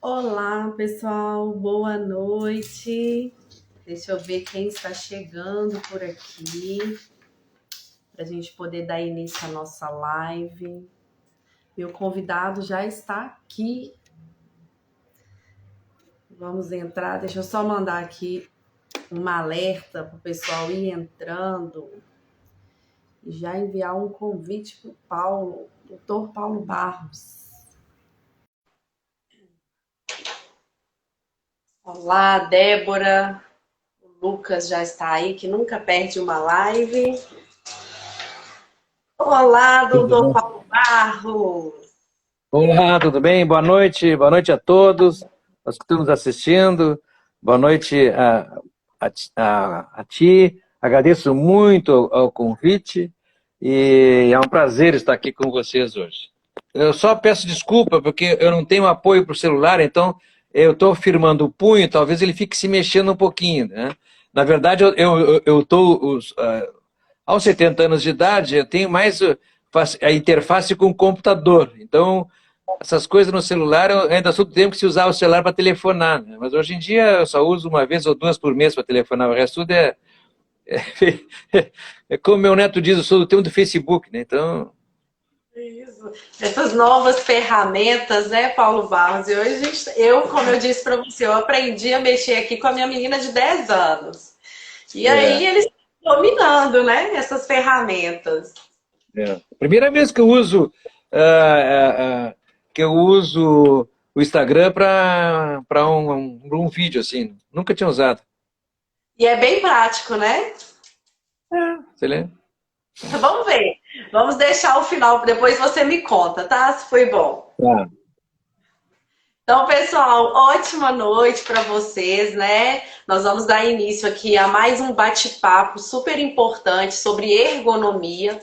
Olá, pessoal, boa noite. Deixa eu ver quem está chegando por aqui para a gente poder dar início à nossa live. Meu convidado já está aqui. Vamos entrar. Deixa eu só mandar aqui uma alerta para o pessoal ir entrando e já enviar um convite para o Paulo, doutor Paulo Barros. Olá, Débora. O Lucas já está aí, que nunca perde uma live. Olá, doutor Paulo Barros. Olá, tudo bem? Boa noite a todos, aos que estão nos assistindo. Boa noite a ti. Agradeço muito ao convite e é um prazer estar aqui com vocês hoje. Eu só peço desculpa porque eu não tenho apoio para o celular, então eu estou firmando o punho, talvez ele fique se mexendo um pouquinho, né? Na verdade, eu estou aos 70 anos de idade, eu tenho mais a interface com o computador, então essas coisas no celular, eu ainda sou do tempo que se usava o celular para telefonar, né? Mas hoje em dia eu só uso uma vez ou duas por mês para telefonar, o resto tudo é como meu neto diz, eu sou do tempo do Facebook, né? Então... Isso. Essas novas ferramentas, né, Paulo Barros? E hoje, como eu disse para você, eu aprendi a mexer aqui com a minha menina de 10 anos. E aí eles estão dominando, né, essas ferramentas. Primeira vez que eu uso o Instagram para um vídeo, assim. Nunca tinha usado. E é bem prático, né? Você lembra? Vamos ver. Vamos deixar o final, depois você me conta, tá? Se foi bom. Tá. Então, pessoal, ótima noite para vocês, né? Nós vamos dar início aqui a mais um bate-papo super importante sobre ergonomia.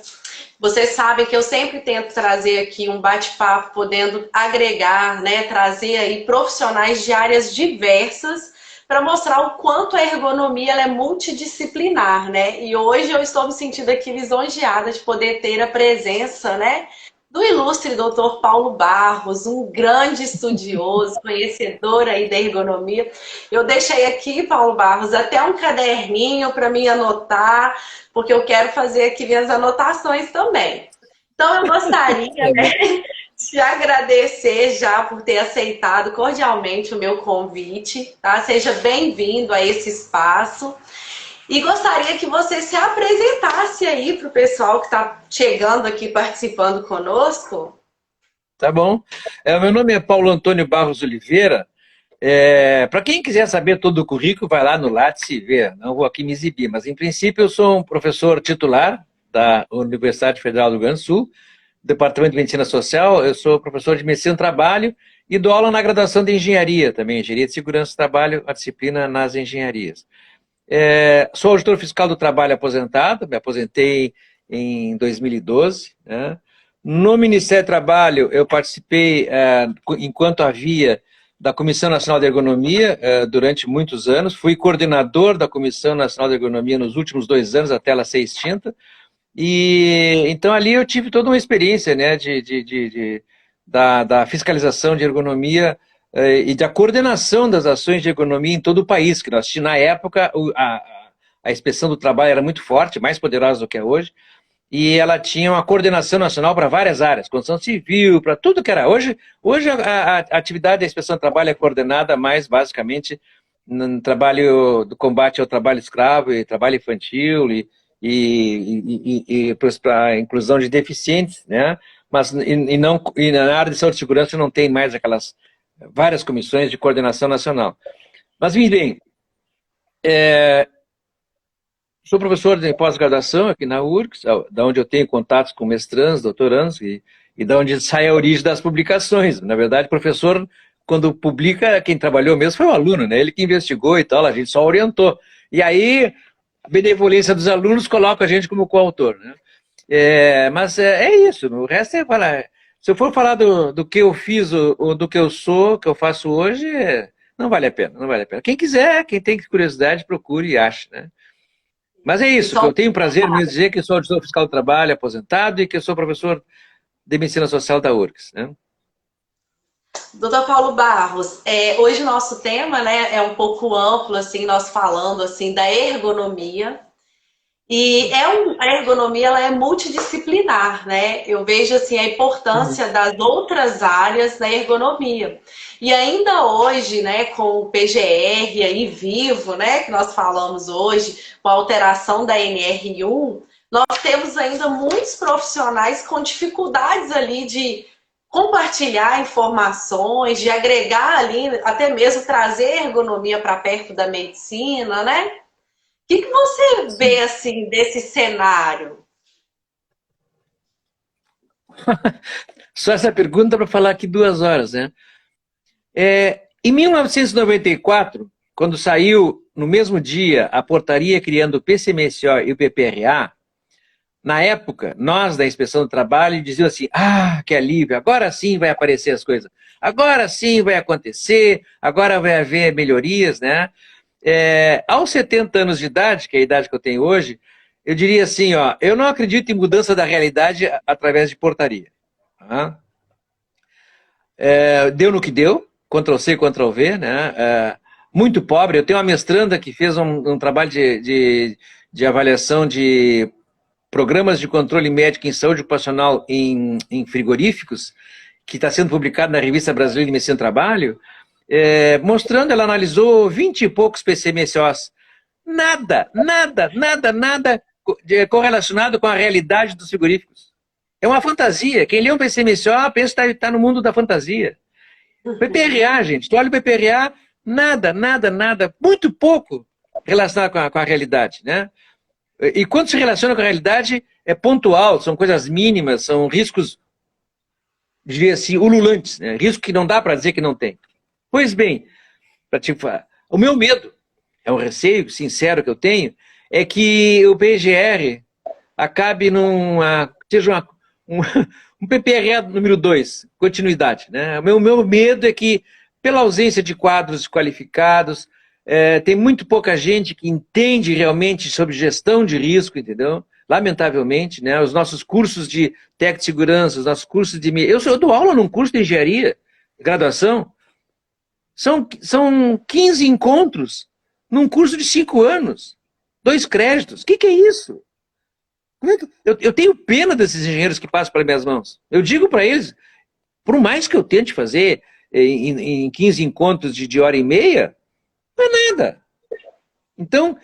Vocês sabem que eu sempre tento trazer aqui um bate-papo podendo agregar, né, trazer aí profissionais de áreas diversas para mostrar o quanto a ergonomia ela é multidisciplinar, né? E hoje eu estou me sentindo aqui lisonjeada de poder ter a presença, né, do ilustre Dr. Paulo Barros, um grande estudioso, conhecedor aí da ergonomia. Eu deixei aqui, Paulo Barros, até um caderninho para mim anotar, porque eu quero fazer aqui minhas anotações também. Então, eu gostaria, né, de agradecer já por ter aceitado cordialmente o meu convite, tá? Seja bem-vindo a esse espaço. E gostaria que você se apresentasse aí para o pessoal que está chegando aqui participando conosco. Tá bom. Meu nome é Paulo Antônio Barros Oliveira. Para quem quiser saber todo o currículo, vai lá no Lattes e vê. Não vou aqui me exibir, mas em princípio eu sou um professor titular da Universidade Federal do Rio Grande do Sul, Departamento de Medicina Social. Eu sou professor de Medicina do Trabalho e dou aula na graduação de Engenharia também, Engenharia de Segurança do Trabalho, a disciplina nas engenharias. Sou auditor fiscal do trabalho aposentado, me aposentei em 2012, né? No Ministério do Trabalho, eu participei, enquanto havia, da Comissão Nacional de Ergonomia durante muitos anos, fui coordenador da Comissão Nacional de Ergonomia nos últimos 2 anos, até ela ser extinta, e então ali eu tive toda uma experiência, né, da fiscalização de ergonomia e da coordenação das ações de ergonomia em todo o país, que nós tínhamos, na época, a Inspeção do Trabalho era muito forte, mais poderosa do que é hoje, e ela tinha uma coordenação nacional para várias áreas, construção civil, para tudo que era. Hoje a atividade da Inspeção do Trabalho é coordenada mais, basicamente, no trabalho do combate ao trabalho escravo e trabalho infantil e para a inclusão de deficientes, né? Mas na área de saúde e segurança não tem mais aquelas várias comissões de coordenação nacional. Mas, bem, sou professor de pós-graduação aqui na URGS, da onde eu tenho contatos com mestrandos, doutorandos, e da onde sai a origem das publicações. Na verdade, professor, quando publica, quem trabalhou mesmo foi o aluno, né? Ele que investigou e tal, a gente só orientou. E aí, a benevolência dos alunos coloca a gente como coautor, né? Mas é isso, o resto é falar. Se eu for falar do que eu fiz ou do que eu sou, que eu faço hoje, não vale a pena, não vale a pena. Quem quiser, quem tem curiosidade, procure e ache, né? Mas é isso, que eu tenho prazer em dizer que sou auditor fiscal do trabalho aposentado e que eu sou professor de medicina social da URGS, né? Doutor Paulo Barros, hoje o nosso tema, né, é um pouco amplo, assim, nós falando assim da ergonomia. E a ergonomia ela é multidisciplinar, né? Eu vejo assim a Uhum. importância das outras áreas na ergonomia. E ainda hoje, né, com o PGR aí vivo, né, que nós falamos hoje, com a alteração da NR1, nós temos ainda muitos profissionais com dificuldades ali de compartilhar informações, de agregar ali, até mesmo trazer ergonomia para perto da medicina, né? Que você vê Sim. assim desse cenário? Só essa pergunta para falar aqui 2 horas, né? Em 1994, quando saiu no mesmo dia a portaria criando o PCMSO e o PPRA, na época, nós da Inspeção do Trabalho dizíamos assim, que alívio, agora sim vai aparecer as coisas, agora sim vai acontecer, agora vai haver melhorias, né? Aos 70 anos de idade, que é a idade que eu tenho hoje, eu diria assim, ó, eu não acredito em mudança da realidade através de portaria. Tá? Deu no que deu, Ctrl+C, Ctrl+V, né? Muito pobre. Eu tenho uma mestranda que fez um trabalho de avaliação de programas de controle médico em saúde ocupacional em frigoríficos, que está sendo publicado na Revista Brasileira de Medicina do Trabalho, mostrando, ela analisou 20 e poucos PCMSOs. Nada, nada, nada, nada correlacionado com a realidade dos frigoríficos. É uma fantasia. Quem lê um PCMSO pensa que está no mundo da fantasia. PPRA, gente, tu olha o PPRA, nada, nada, nada, muito pouco relacionado com a realidade, né? E quando se relaciona com a realidade, é pontual, são coisas mínimas, são riscos, diria assim, ululantes, né? Risco que não dá para dizer que não tem. Pois bem, para te falar, o meu medo, é um receio sincero que eu tenho, é que o PGR acabe seja um, um PPRA número 2, continuidade. Né? O meu medo é que, pela ausência de quadros qualificados, tem muito pouca gente que entende realmente sobre gestão de risco, entendeu? Lamentavelmente, né? Os nossos cursos de técnica de segurança, os nossos cursos de... Eu dou aula num curso de engenharia, graduação, são 15 encontros num curso de 5 anos, 2 créditos. O que é isso? Eu tenho pena desses engenheiros que passam pelas minhas mãos. Eu digo para eles, por mais que eu tente fazer em 15 encontros de hora e meia, não é nada. Então,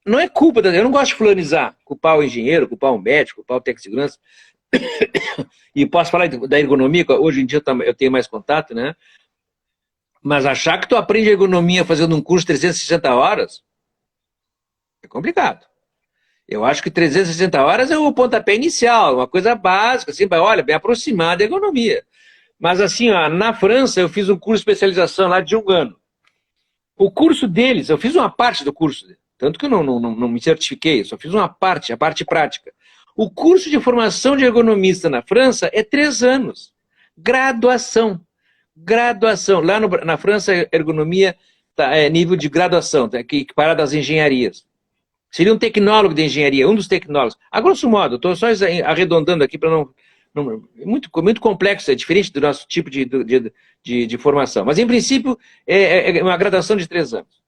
não é culpa, eu não gosto de fulanizar, culpar o engenheiro, culpar o médico, culpar o técnico de segurança. E posso falar da ergonomia, hoje em dia eu tenho mais contato, né? Mas achar que tu aprende ergonomia fazendo um curso de 360 horas é complicado. Eu acho que 360 horas é o pontapé inicial, uma coisa básica, assim, olha, bem aproximada da ergonomia. Mas assim, ó, na França eu fiz um curso de especialização lá de 1 ano. O curso deles, eu fiz uma parte do curso, tanto que eu não me certifiquei, eu só fiz uma parte, a parte prática. O curso de formação de ergonomista na França é 3 anos. Graduação. Graduação. Lá na França, ergonomia é nível de graduação, tá, equiparado às engenharias. Seria um tecnólogo de engenharia, um dos tecnólogos. A grosso modo, estou só arredondando aqui para não. Muito complexo, é diferente do nosso tipo de formação. Mas, em princípio, é uma graduação de 3 anos.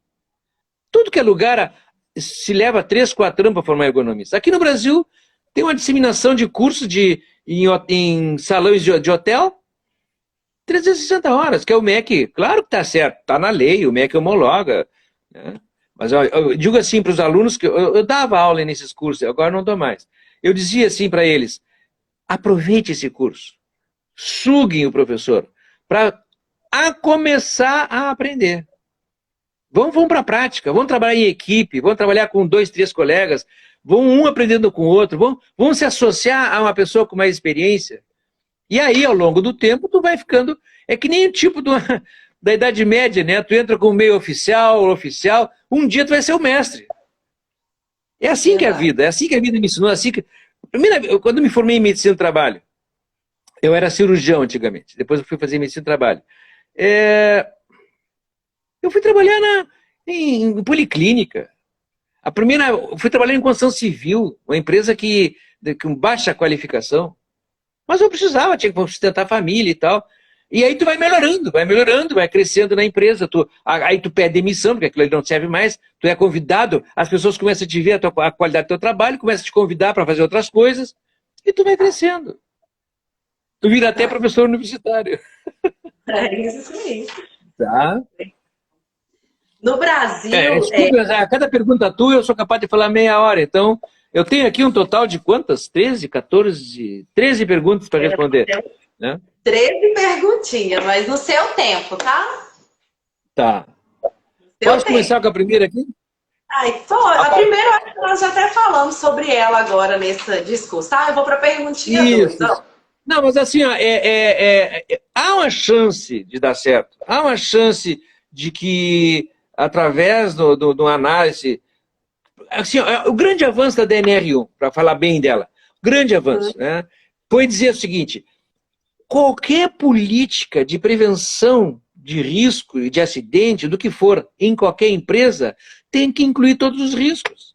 Tudo que é lugar se leva 3, 4 anos para formar ergonomista. Aqui no Brasil, tem uma disseminação de cursos em salões de hotel, 360 horas, que é o MEC. Claro que está certo, está na lei, o MEC homologa, né? Mas eu digo assim para os alunos, que eu dava aula nesses cursos, agora não dou mais. Eu dizia assim para eles, aproveite esse curso, suguem o professor, para começar a aprender. Vão para a prática, vão trabalhar em equipe, vão trabalhar com 2, 3 colegas, vão um aprendendo com o outro, vão se associar a uma pessoa com mais experiência. E aí, ao longo do tempo, tu vai ficando... É que nem o tipo da Idade Média, né? Tu entra com meio oficial, um dia tu vai ser o mestre. É assim que é a vida, é assim que a vida me ensinou, quando eu me formei em medicina do trabalho, eu era cirurgião antigamente, depois eu fui fazer medicina do trabalho. Eu fui trabalhar em policlínica. Eu fui trabalhar em construção civil, uma empresa com baixa qualificação. Mas eu precisava, tinha que sustentar a família e tal. E aí tu vai melhorando, vai crescendo na empresa. Aí tu pede demissão, porque aquilo ali não serve mais, tu é convidado, as pessoas começam a te ver a qualidade do teu trabalho, começam a te convidar para fazer outras coisas, e tu vai crescendo. Tu vira até professor universitário. É isso aí. Tá? No Brasil, Desculpa, a cada pergunta tua eu sou capaz de falar meia hora, então eu tenho aqui um total de quantas? 13, 14, 13 perguntas para responder. Né? 13 perguntinhas, mas no seu tempo, tá? Tá. Posso começar com a primeira aqui? A primeira, nós até falamos sobre ela agora nesse discurso, tá? Eu vou para a perguntinha 2. Não, mas assim, ó, há uma chance de dar certo. Há uma chance de que, através do análise... Assim, ó, o grande avanço da DNR1, para falar bem dela, o grande avanço, né, foi dizer o seguinte: qualquer política de prevenção de risco e de acidente, do que for, em qualquer empresa, tem que incluir todos os riscos.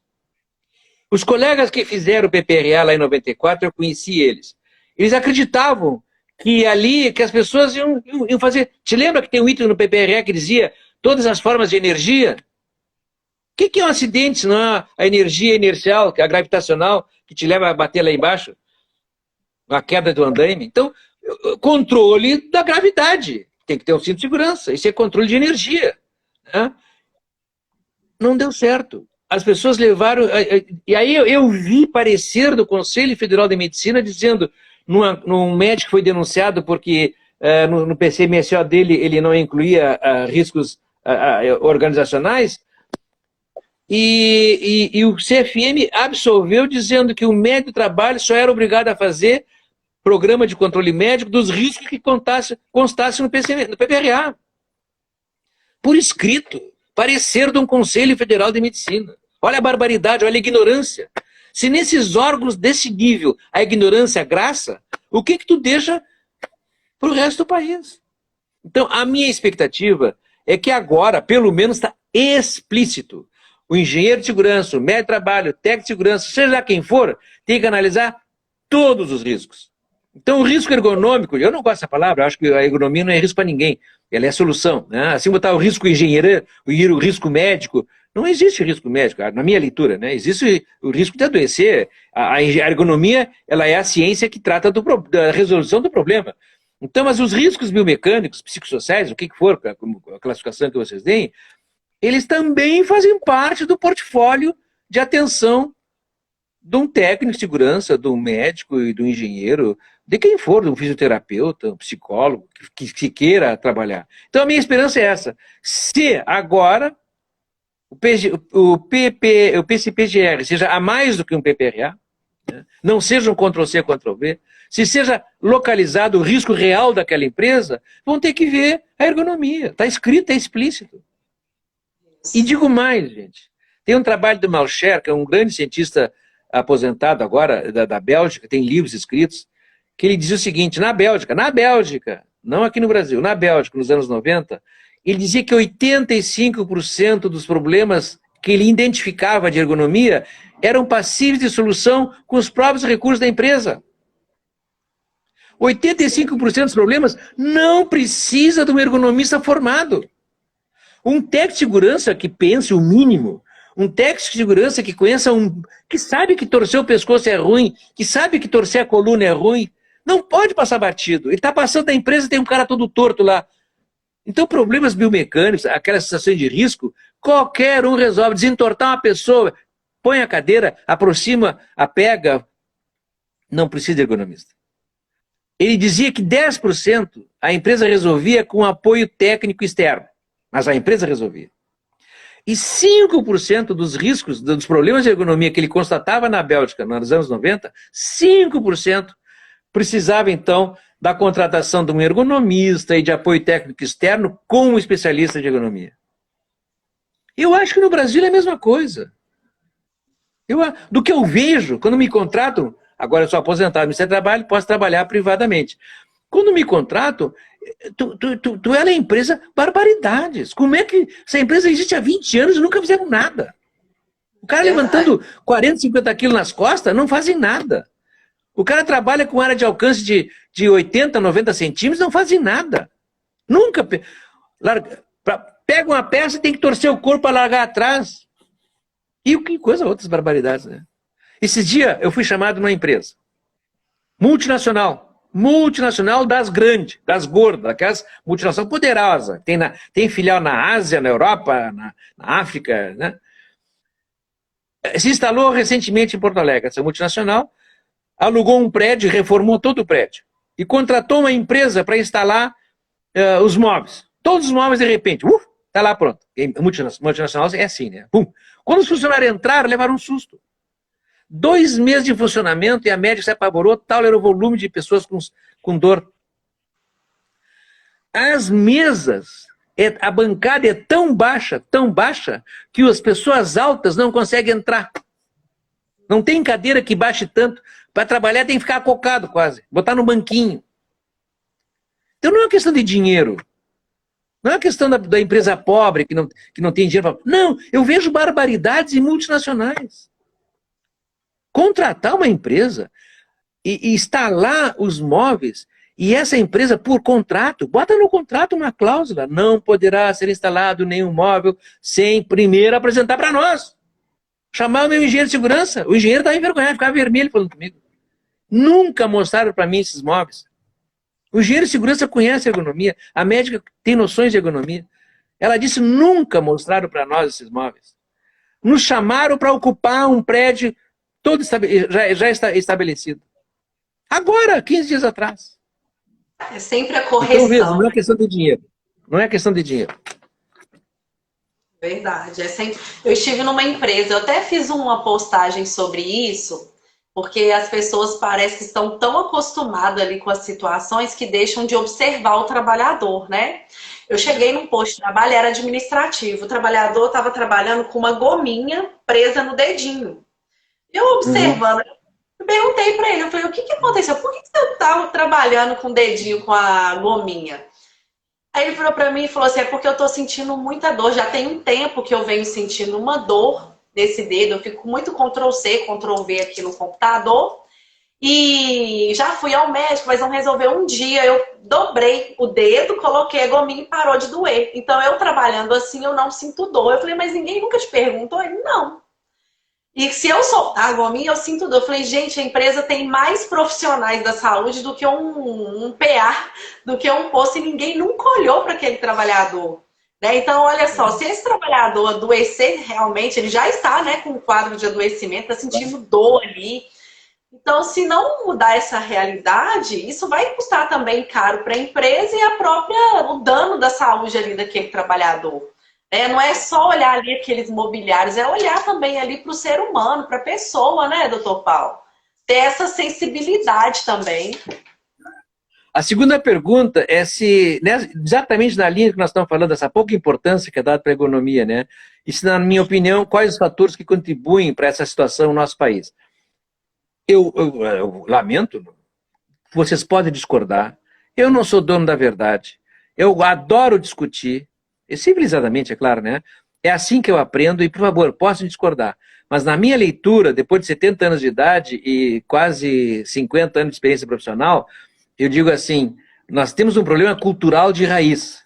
Os colegas que fizeram o PPRA lá em 94, eu conheci eles. Eles acreditavam que ali, que as pessoas iam fazer... Te lembra que tem um item no PPRA que dizia todas as formas de energia? O que é um acidente, se não é a energia inercial, que é a gravitacional, que te leva a bater lá embaixo? A queda do andaime. Então, controle da gravidade. Tem que ter um cinto de segurança. Isso é controle de energia. Né? Não deu certo. As pessoas levaram... E aí eu vi parecer do Conselho Federal de Medicina dizendo, num médico que foi denunciado porque no PCMSO dele ele não incluía riscos organizacionais, e o CFM absolveu dizendo que o médico do trabalho só era obrigado a fazer programa de controle médico dos riscos que constasse no PPRA. Por escrito, parecer de um Conselho Federal de Medicina. Olha a barbaridade, olha a ignorância. Se nesses órgãos desse nível a ignorância é graça, o que tu deixa para o resto do país? Então, a minha expectativa é que agora, pelo menos, está explícito. O engenheiro de segurança, o médico de trabalho, o técnico de segurança, seja lá quem for, tem que analisar todos os riscos. Então, o risco ergonômico, eu não gosto dessa palavra, eu acho que a ergonomia não é risco para ninguém, ela é a solução. Né? Assim, botar o risco engenheiro, o risco médico, não existe risco médico, na minha leitura, né? Existe o risco de adoecer. A ergonomia, ela é a ciência que trata da resolução do problema. Então, mas os riscos biomecânicos, psicossociais, o que for, a classificação que vocês deem, eles também fazem parte do portfólio de atenção de um técnico de segurança, de um médico e do engenheiro, de quem for, de um fisioterapeuta, um psicólogo, que queira trabalhar. Então a minha esperança é essa. Se agora o PCPGR seja a mais do que um PPRA, né, não seja um Ctrl-C, Ctrl-V, se seja localizado o risco real daquela empresa, vão ter que ver a ergonomia. Está escrito, é explícito. E digo mais, gente. Tem um trabalho do Malcher, que é um grande cientista aposentado agora, da Bélgica, tem livros escritos, que ele diz o seguinte: na Bélgica, não aqui no Brasil, na Bélgica, nos anos 90, ele dizia que 85% dos problemas que ele identificava de ergonomia eram passíveis de solução com os próprios recursos da empresa. 85% dos problemas não precisa de um ergonomista formado. Um técnico de segurança que pense o mínimo, um técnico de segurança que conheça que sabe que torcer o pescoço é ruim, que sabe que torcer a coluna é ruim, não pode passar batido. Ele está passando da empresa e tem um cara todo torto lá. Então, problemas biomecânicos, aquelas situações de risco, qualquer um resolve. Desentortar uma pessoa, põe a cadeira, aproxima, apega, não precisa de ergonomista. Ele dizia que 10% a empresa resolvia com apoio técnico externo, mas a empresa resolvia. E 5% dos riscos, dos problemas de ergonomia que ele constatava na Bélgica nos anos 90, 5% precisava, então, da contratação de um ergonomista e de apoio técnico externo com um especialista de ergonomia. Eu acho que no Brasil é a mesma coisa. Do que eu vejo, quando me contratam, agora eu sou aposentado no Ministério do Trabalho, posso trabalhar privadamente. Quando me contratam, tu é na empresa barbaridades. Como é que essa empresa existe há 20 anos e nunca fizeram nada? O cara levantando 40, 50 quilos nas costas, não fazem nada. O cara trabalha com área de alcance de 80, 90 centímetros, não fazem nada. Nunca. Pega uma peça e tem que torcer o corpo para largar atrás. E que coisa, outras barbaridades, né? Esses dias eu fui chamado numa empresa multinacional das grandes, das gordas, aquelas multinacionais poderosas. Tem filial na Ásia, na Europa, na África, né? Se instalou recentemente em Porto Alegre, essa multinacional, alugou um prédio, reformou todo o prédio e contratou uma empresa para instalar os móveis. Todos os móveis, de repente, tá lá pronto. Multinacional é assim, né? Pum. Quando os funcionários entraram, levaram um susto. 2 meses de funcionamento e a médica se apavorou, tal era o volume de pessoas com dor. As mesas, a bancada é tão baixa, que as pessoas altas não conseguem entrar. Não tem cadeira que baixe tanto. Para trabalhar tem que ficar acocado quase, botar no banquinho. Então não é uma questão de dinheiro. Não é uma questão da empresa pobre que não tem dinheiro. Não, eu vejo barbaridades em multinacionais. Contratar uma empresa e instalar os móveis, e essa empresa, por contrato, bota no contrato uma cláusula, não poderá ser instalado nenhum móvel sem primeiro apresentar para nós. Chamar o meu engenheiro de segurança, o engenheiro estava envergonhado, ficava vermelho falando comigo. Nunca mostraram para mim esses móveis. O engenheiro de segurança conhece a ergonomia, a médica tem noções de ergonomia. Ela disse, nunca mostraram para nós esses móveis. Nos chamaram para ocupar um prédio todo já está estabelecido. Agora, 15 dias atrás. É sempre a correção. Então, não é questão de dinheiro. Não é questão de dinheiro. Verdade. Eu estive numa empresa, eu até fiz uma postagem sobre isso, porque as pessoas parecem que estão tão acostumadas ali com as situações que deixam de observar o trabalhador, né? Eu cheguei num posto de trabalho, era administrativo. O trabalhador estava trabalhando com uma gominha presa no dedinho. Eu observando, eu perguntei para ele, eu falei, o que aconteceu? Por que você estava trabalhando com o dedinho, com a gominha? Aí ele virou para mim e falou assim, é porque eu estou sentindo muita dor, já tem um tempo que eu venho sentindo uma dor nesse dedo, eu fico muito Ctrl+C, Ctrl+V aqui no computador, e já fui ao médico, mas não resolveu. Um dia eu dobrei o dedo, coloquei a gominha e parou de doer. Então eu trabalhando assim, eu não sinto dor. Eu falei, mas ninguém nunca te perguntou? Ele, não. E se eu soltar a gominha, eu sinto dor. Eu falei, gente, a empresa tem mais profissionais da saúde do que um PA, do que um posto, e ninguém nunca olhou para aquele trabalhador. Né? Então, olha só, se esse trabalhador adoecer realmente, ele já está, né, com um quadro de adoecimento, está sentindo dor ali. Então, se não mudar essa realidade, isso vai custar também caro para a empresa e o dano da saúde ali daquele trabalhador. Não é só olhar ali aqueles mobiliários, é olhar também ali para o ser humano, para a pessoa, né, doutor Paulo? Ter essa sensibilidade também. A segunda pergunta é se, né, exatamente na linha que nós estamos falando, essa pouca importância que é dada para a ergonomia, né? E se, na minha opinião, quais os fatores que contribuem para essa situação no nosso país? Eu lamento, vocês podem discordar, eu não sou dono da verdade, eu adoro discutir, civilizadamente, é claro, né? É assim que eu aprendo e, por favor, possam discordar. Mas na minha leitura, depois de 70 anos de idade e quase 50 anos de experiência profissional, eu digo assim, nós temos um problema cultural de raiz.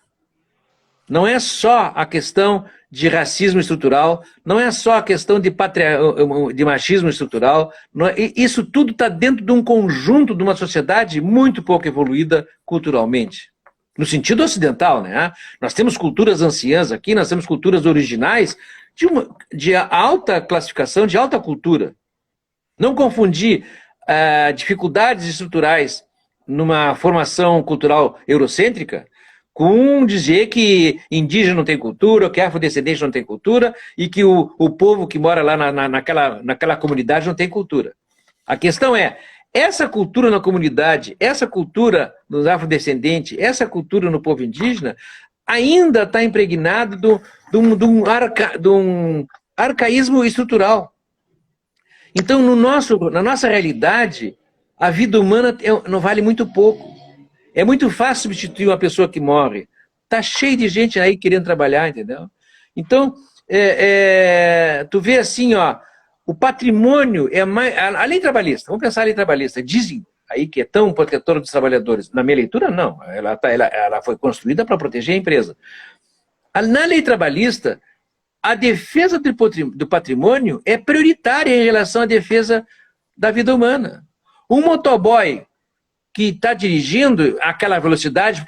Não é só a questão de racismo estrutural, não é só a questão de machismo estrutural, isso tudo está dentro de um conjunto de uma sociedade muito pouco evoluída culturalmente. No sentido ocidental, né? Nós temos culturas anciãs aqui, nós temos culturas originais de alta classificação, de alta cultura. Não confundir dificuldades estruturais numa formação cultural eurocêntrica com dizer que indígena não tem cultura, que afrodescendente não tem cultura e que o povo que mora lá naquela comunidade não tem cultura. A questão é, essa cultura na comunidade, essa cultura nos afrodescendentes, essa cultura no povo indígena, ainda está impregnada de um arcaísmo estrutural. Então, na nossa realidade, a vida humana não vale muito pouco. É muito fácil substituir uma pessoa que morre. Está cheio de gente aí querendo trabalhar, entendeu? Então, tu vê assim, ó, o patrimônio é mais... A lei trabalhista, vamos pensar a lei trabalhista, dizem aí que é tão protetora dos trabalhadores. Na minha leitura, não. Ela foi construída para proteger a empresa. Na lei trabalhista, a defesa do patrimônio é prioritária em relação à defesa da vida humana. Um motoboy que está dirigindo aquela velocidade,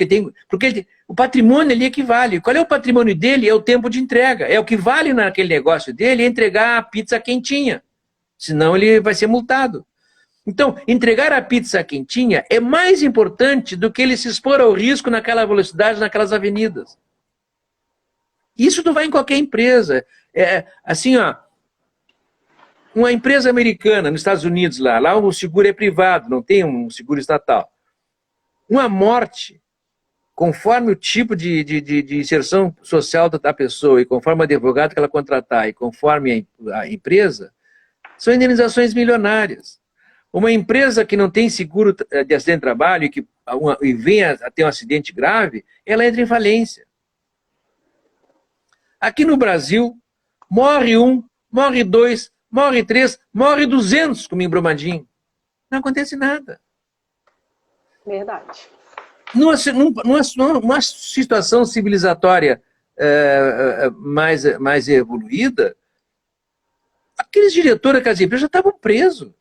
porque o patrimônio ali equivale. Qual é o patrimônio dele? É o tempo de entrega. É o que vale naquele negócio dele é entregar a pizza quentinha. Senão ele vai ser multado. Então, entregar a pizza quentinha é mais importante do que ele se expor ao risco naquela velocidade, naquelas avenidas. Isso não vai em qualquer empresa. Assim, ó, uma empresa americana nos Estados Unidos, lá o seguro é privado, não tem um seguro estatal. Uma morte, conforme o tipo de inserção social da pessoa, e conforme o advogado que ela contratar, e conforme a empresa, são indenizações milionárias. Uma empresa que não tem seguro de acidente de trabalho e venha a ter um acidente grave, ela entra em falência. Aqui no Brasil, morre um, morre dois, morre 3, morre 200 como em Brumadinho. Não acontece nada. Verdade. Numa situação civilizatória mais evoluída, aqueles diretores daquelas empresas já estavam presos.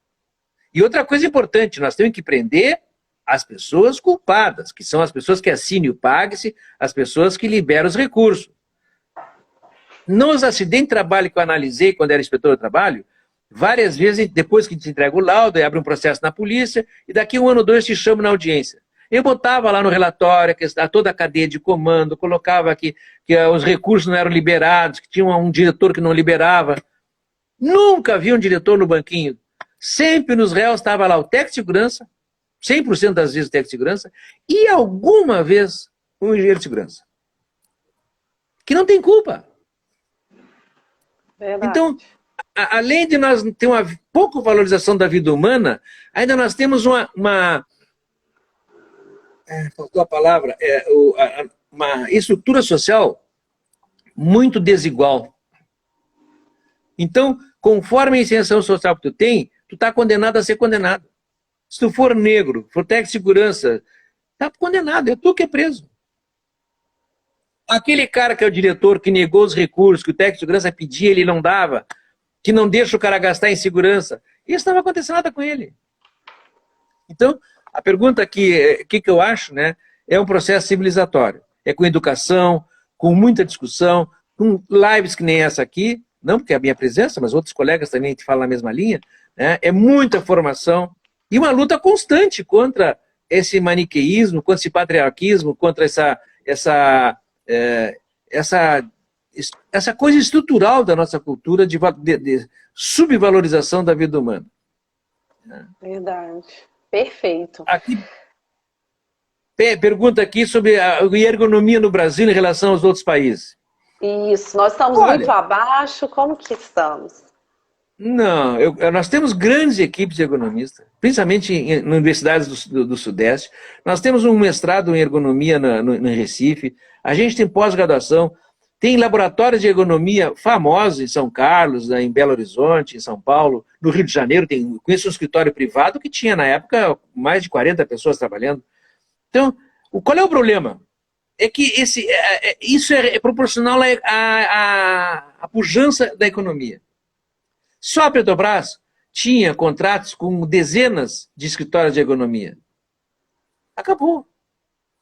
E outra coisa importante, nós temos que prender as pessoas culpadas, que são as pessoas que assinem o PAGSE, as pessoas que liberam os recursos. Nos acidentes de trabalho que eu analisei quando era inspetor de trabalho, várias vezes, depois que te entrega o laudo, abre um processo na polícia, e daqui 1 ano ou 2 te chama na audiência. Eu botava lá no relatório toda a cadeia de comando, colocava que os recursos não eram liberados, que tinha um diretor que não liberava. Nunca vi um diretor no banquinho. Sempre nos réus estava lá o técnico de segurança, 100% das vezes o técnico de segurança, e alguma vez um engenheiro de segurança. Que não tem culpa. Verdade. Então, além de nós ter uma pouca valorização da vida humana, ainda nós temos faltou a palavra, uma estrutura social muito desigual. Então, conforme a inserção social que tu tem, tu está condenado a ser condenado. Se tu for negro, for técnico de segurança, está condenado, é tu que é preso. Aquele cara que é o diretor, que negou os recursos, que o técnico de segurança pedia, ele não dava, que não deixa o cara gastar em segurança, isso não vai acontecer nada com ele. Então, a pergunta que eu acho, né, é um processo civilizatório. É com educação, com muita discussão, com lives que nem essa aqui, não porque é a minha presença, mas outros colegas também te falam na mesma linha, né, é muita formação e uma luta constante contra esse maniqueísmo, contra esse patriarquismo, contra essa coisa estrutural da nossa cultura de subvalorização da vida humana. Verdade. Perfeito. Aqui, pergunta aqui sobre a ergonomia no Brasil em relação aos outros países. Isso, nós estamos muito abaixo, como que estamos? Não, nós temos grandes equipes de ergonomistas, principalmente em universidades do Sudeste. Nós temos um mestrado em ergonomia no Recife, a gente tem pós-graduação, tem laboratórios de ergonomia famosos em São Carlos, em Belo Horizonte, em São Paulo, no Rio de Janeiro, conheço um escritório privado que tinha, na época, mais de 40 pessoas trabalhando. Então, qual é o problema? É que isso é proporcional à pujança da economia. Só a Petrobras tinha contratos com dezenas de escritórios de ergonomia. Acabou.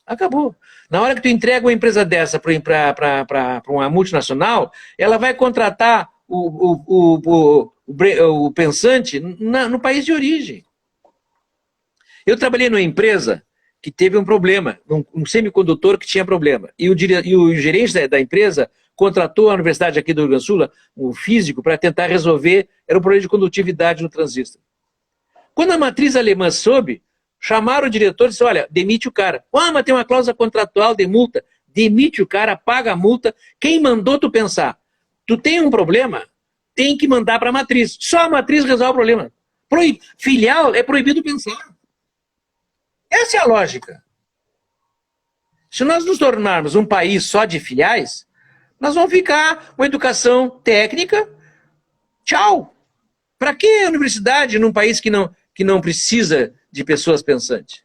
Acabou. Na hora que tu entrega uma empresa dessa para uma multinacional, ela vai contratar o pensante no país de origem. Eu trabalhei numa empresa que teve um problema, um semicondutor que tinha problema. E o gerente da empresa contratou a universidade aqui do Rio Grande do Sul, um físico, para tentar resolver, era um problema de condutividade no transistor. Quando a matriz alemã soube, chamaram o diretor e disse, olha, demite o cara. Mas tem uma cláusula contratual de multa. Demite o cara, paga a multa. Quem mandou tu pensar? Tu tem um problema, tem que mandar para a matriz. Só a matriz resolve o problema. Filial é proibido pensar. Essa é a lógica. Se nós nos tornarmos um país só de filiais, nós vamos ficar uma educação técnica, tchau. Para que universidade num país que não precisa de pessoas pensantes?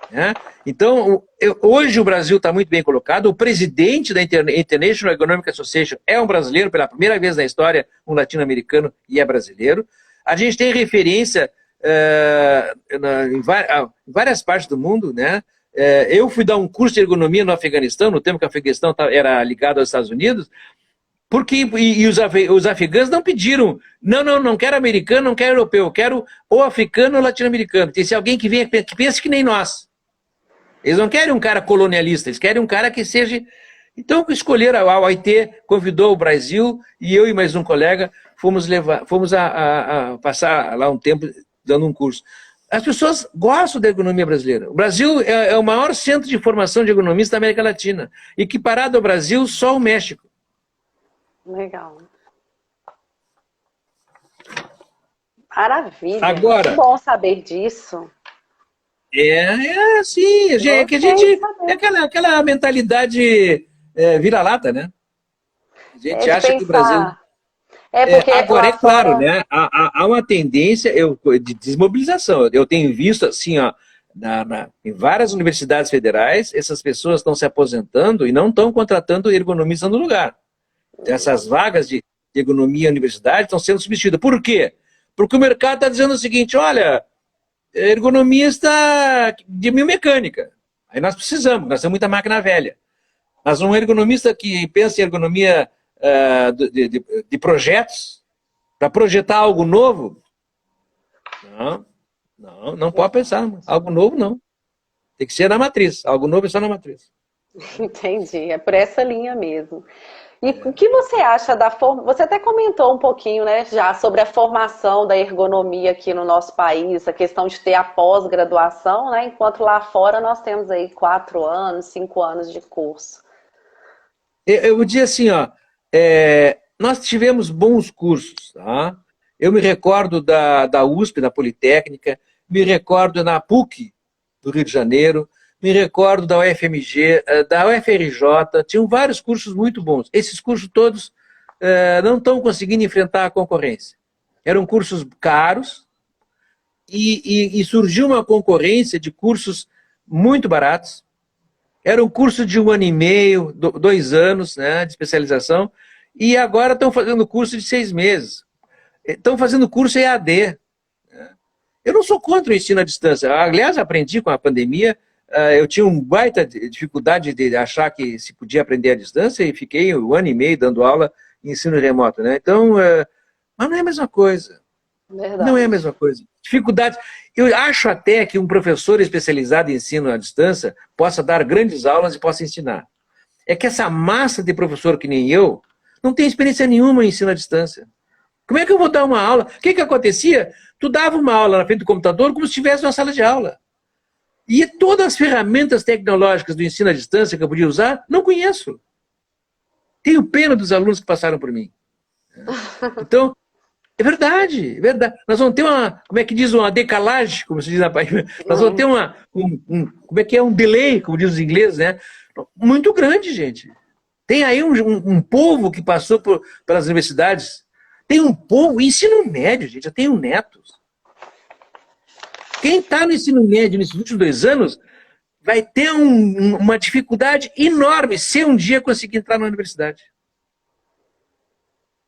Né? Então, hoje o Brasil está muito bem colocado. O presidente da International Economic Association é um brasileiro, pela primeira vez na história, um latino-americano e é brasileiro. A gente tem referência em várias partes do mundo, né? Eu fui dar um curso de ergonomia no Afeganistão, no tempo que o Afeganistão era ligado aos Estados Unidos, porque os afegãos não pediram, não quero americano, não quero europeu, quero ou africano ou latino-americano. Tem que ser alguém que venha, que pense que nem nós. Eles não querem um cara colonialista, eles querem um cara que seja... Então, escolheram, a OIT convidou o Brasil e eu e mais um colega fomos a passar lá um tempo dando um curso. As pessoas gostam da ergonomia brasileira. O Brasil é o maior centro de formação de ergonomistas da América Latina. Equiparado ao Brasil, só o México. Legal. Maravilha. Agora, muito bom saber disso. Assim, é que a gente... É aquela mentalidade vira-lata, né? A gente acha que o Brasil... Porque agora, é claro, fora... né? Há uma tendência de desmobilização. Eu tenho visto, assim, ó, em várias universidades federais, essas pessoas estão se aposentando e não estão contratando ergonomistas no lugar. Essas vagas de ergonomia na universidade estão sendo substituídas. Por quê? Porque o mercado está dizendo o seguinte, olha, ergonomista de biomecânica. Aí nós temos muita máquina velha. Mas um ergonomista que pensa em ergonomia de projetos, para projetar algo novo, não pode pensar. Algo novo, não. Tem que ser na matriz. Algo novo é só na matriz. Entendi. É por essa linha mesmo. E o que você acha da forma... Você até comentou um pouquinho, né, já sobre a formação da ergonomia aqui no nosso país, a questão de ter a pós-graduação, né, enquanto lá fora nós temos aí 4 anos, 5 anos de curso. Eu vou dizer assim, ó, nós tivemos bons cursos, tá? Eu me recordo da USP, da Politécnica, me recordo na PUC do Rio de Janeiro, me recordo da UFMG, da UFRJ, tinham vários cursos muito bons. Esses cursos todos não estão conseguindo enfrentar a concorrência. Eram cursos caros e surgiu uma concorrência de cursos muito baratos. Era um curso de 1 ano e meio, 2 anos, né, de especialização, e agora estão fazendo curso de 6 meses. Estão fazendo curso EAD. Eu não sou contra o ensino à distância. Aliás, aprendi com a pandemia. Eu tinha uma baita dificuldade de achar que se podia aprender à distância e fiquei 1 ano e meio dando aula em ensino remoto, né? Então, mas não é a mesma coisa. Verdade. Não é a mesma coisa. Dificuldades. Eu acho até que um professor especializado em ensino à distância possa dar grandes aulas e possa ensinar. É que essa massa de professor que nem eu não tem experiência nenhuma em ensino à distância. Como é que eu vou dar uma aula? O que acontecia? Tu dava uma aula na frente do computador como se estivesse numa sala de aula. E todas as ferramentas tecnológicas do ensino à distância que eu podia usar, não conheço. Tenho pena dos alunos que passaram por mim. Então, é verdade, é verdade. Nós vamos ter como é que diz, uma decalagem, como se diz na página. Nós vamos ter como é que é, um delay, como diz os ingleses, né? Muito grande, gente. Tem aí um povo que passou pelas universidades. Tem um povo, ensino médio, gente, eu tenho netos. Quem está no ensino médio nesses últimos 2 anos vai ter uma dificuldade enorme se um dia conseguir entrar na universidade.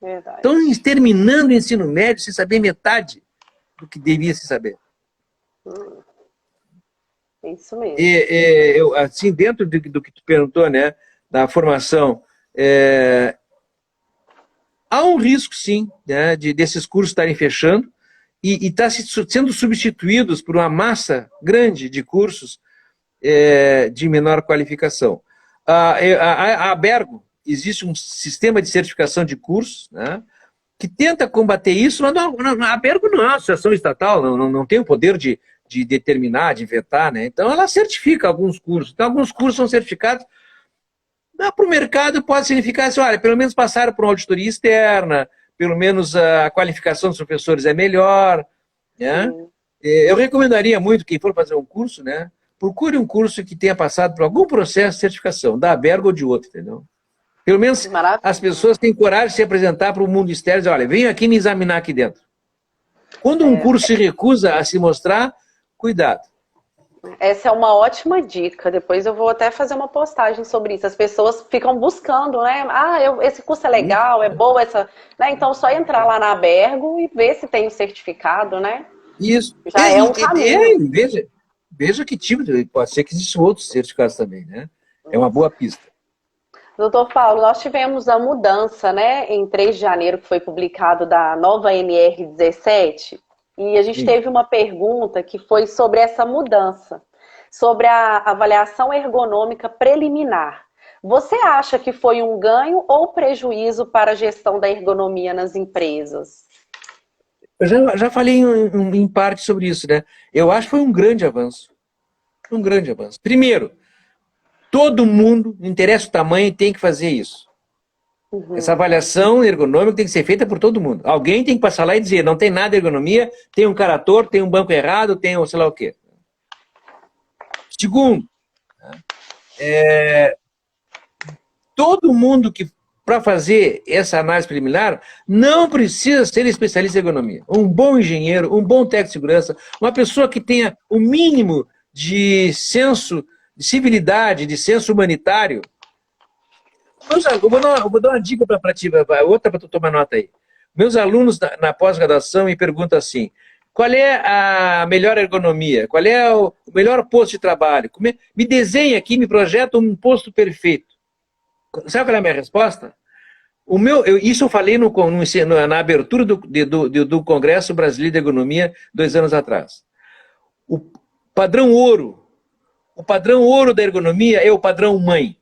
Verdade. Estão terminando o ensino médio sem saber metade do que devia se saber. Isso mesmo. Assim, dentro do que tu perguntou, né, da formação, há um risco, sim, né, desses cursos estarem fechando e estar sendo substituídos por uma massa grande de cursos de menor qualificação. A Abergo, existe um sistema de certificação de cursos, né, que tenta combater isso, mas a Abergo não é uma associação estatal, não tem o poder de determinar, de vetar, né? Então ela certifica alguns cursos. Então alguns cursos são certificados. Para o mercado pode significar assim, olha, pelo menos passaram por uma auditoria externa, pelo menos a qualificação dos professores é melhor, né? Eu recomendaria muito, quem for fazer um curso, né, procure um curso que tenha passado por algum processo de certificação, da Abergo ou de outro, entendeu? Pelo menos as pessoas têm coragem de se apresentar para o mundo externo e dizer, olha, venham aqui me examinar aqui dentro. Quando um curso se recusa a se mostrar, cuidado. Essa é uma ótima dica. Depois eu vou até fazer uma postagem sobre isso. As pessoas ficam buscando, né? Esse curso é legal, é boa essa. Né? Então, só entrar lá na Abergo e ver se tem o certificado, né? Isso. Já é um caminho. Veja que tipo, pode ser que existam outros certificados também, né? É uma boa pista. Doutor Paulo, nós tivemos a mudança, né, em 3 de janeiro, que foi publicado da nova NR17, e a gente teve uma pergunta que foi sobre essa mudança, sobre a avaliação ergonômica preliminar. Você acha que foi um ganho ou prejuízo para a gestão da ergonomia nas empresas? Eu já falei em parte sobre isso, né? Eu acho que foi um grande avanço. Um grande avanço. Primeiro, todo mundo, não interessa o tamanho, tem que fazer isso. Essa avaliação ergonômica tem que ser feita por todo mundo. Alguém tem que passar lá e dizer, não tem nada de ergonomia, tem um cara torto, tem um banco errado, tem sei lá o quê. Segundo, todo mundo que, para fazer essa análise preliminar, não precisa ser especialista em ergonomia. Um bom engenheiro, um bom técnico de segurança, uma pessoa que tenha o mínimo de senso de civilidade, de senso humanitário. Eu vou dar uma dica para ti, outra para tu tomar nota aí. Meus alunos na pós-graduação me perguntam assim, qual é a melhor ergonomia? Qual é o melhor posto de trabalho? Me desenha aqui, me projeta um posto perfeito. Sabe qual é a minha resposta? Isso eu falei na abertura do Congresso Brasileiro de Ergonomia 2 anos atrás. O padrão ouro da ergonomia é o padrão mãe.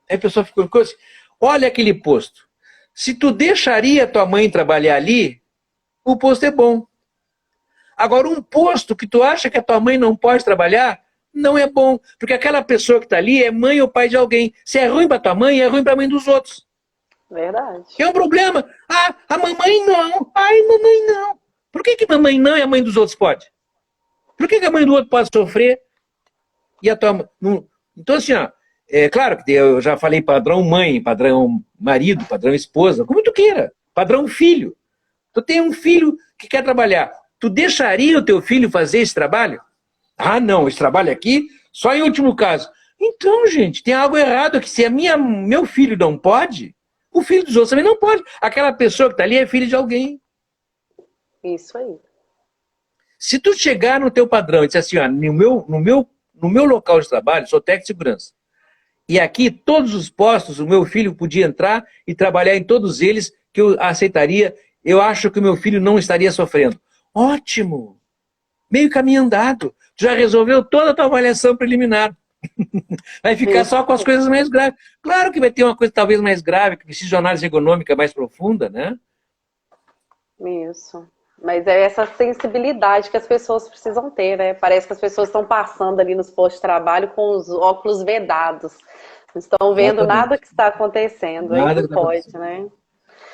Aí a pessoa ficou assim, olha aquele posto. Se tu deixaria tua mãe trabalhar ali, o posto é bom. Agora, um posto que tu acha que a tua mãe não pode trabalhar, não é bom. Porque aquela pessoa que está ali é mãe ou pai de alguém. Se é ruim para tua mãe, é ruim para a mãe dos outros. Verdade. É um problema. A mamãe não. Ai, mamãe não. Por que mamãe não e a mãe dos outros pode? Por que a mãe do outro pode sofrer e a tua não? Então, assim, é claro que eu já falei padrão mãe, padrão marido, padrão esposa, como tu queira. Padrão filho. Tu tem um filho que quer trabalhar. Tu deixaria o teu filho fazer esse trabalho? Ah, não, esse trabalho aqui, só em último caso. Então, gente, tem algo errado aqui. Se meu filho não pode, o filho dos outros também não pode. Aquela pessoa que está ali é filho de alguém. Isso aí. Se tu chegar no teu padrão e disser assim, no meu local de trabalho, sou técnico de segurança, e aqui todos os postos, o meu filho podia entrar e trabalhar em todos eles, que eu aceitaria, eu acho que o meu filho não estaria sofrendo. Ótimo! Meio caminho andado. Tu já resolveu toda a tua avaliação preliminar. Vai ficar só com as coisas mais graves. Claro que vai ter uma coisa talvez mais grave, que precisa de uma análise ergonômica mais profunda, né? Isso. Mas é essa sensibilidade que as pessoas precisam ter, né? Parece que as pessoas estão passando ali nos postos de trabalho com os óculos vedados. Não estão vendo nada que está acontecendo. Nada aí não pode, né?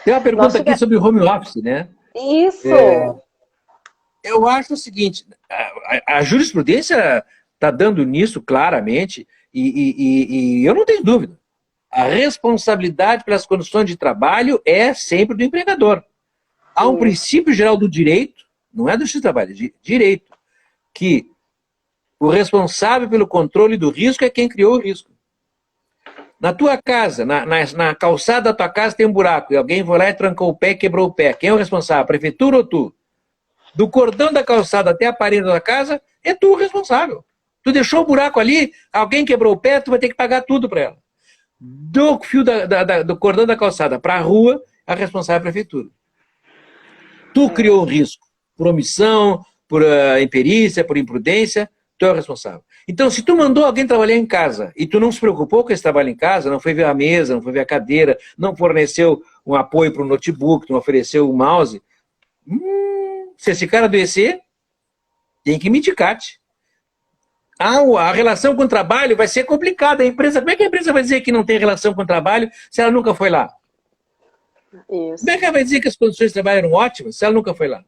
Tem uma pergunta aqui sobre home office, né? Isso! Eu acho o seguinte, a jurisprudência está dando nisso claramente e eu não tenho dúvida. A responsabilidade pelas condições de trabalho é sempre do empregador. Há um princípio geral do direito, não é do Justiça do Trabalho, é de direito, que o responsável pelo controle do risco é quem criou o risco. Na tua casa, na calçada da tua casa tem um buraco, e alguém foi lá e trancou o pé e quebrou o pé. Quem é o responsável? A prefeitura ou tu? Do cordão da calçada até a parede da tua casa, é tu o responsável. Tu deixou o buraco ali, alguém quebrou o pé, tu vai ter que pagar tudo para ela. Do fio do cordão da calçada para a rua, a responsável é a prefeitura. Tu criou o risco, por omissão, por imperícia, por imprudência, tu é o responsável. Então, se tu mandou alguém trabalhar em casa e tu não se preocupou com esse trabalho em casa, não foi ver a mesa, não foi ver a cadeira, não forneceu um apoio para o notebook, não ofereceu o mouse, se esse cara adoecer, tem que miticate. A relação com o trabalho vai ser complicada. Como é que a empresa vai dizer que não tem relação com o trabalho se ela nunca foi lá? Isso. Como é que ela vai dizer que as condições de trabalho eram ótimas se ela nunca foi lá?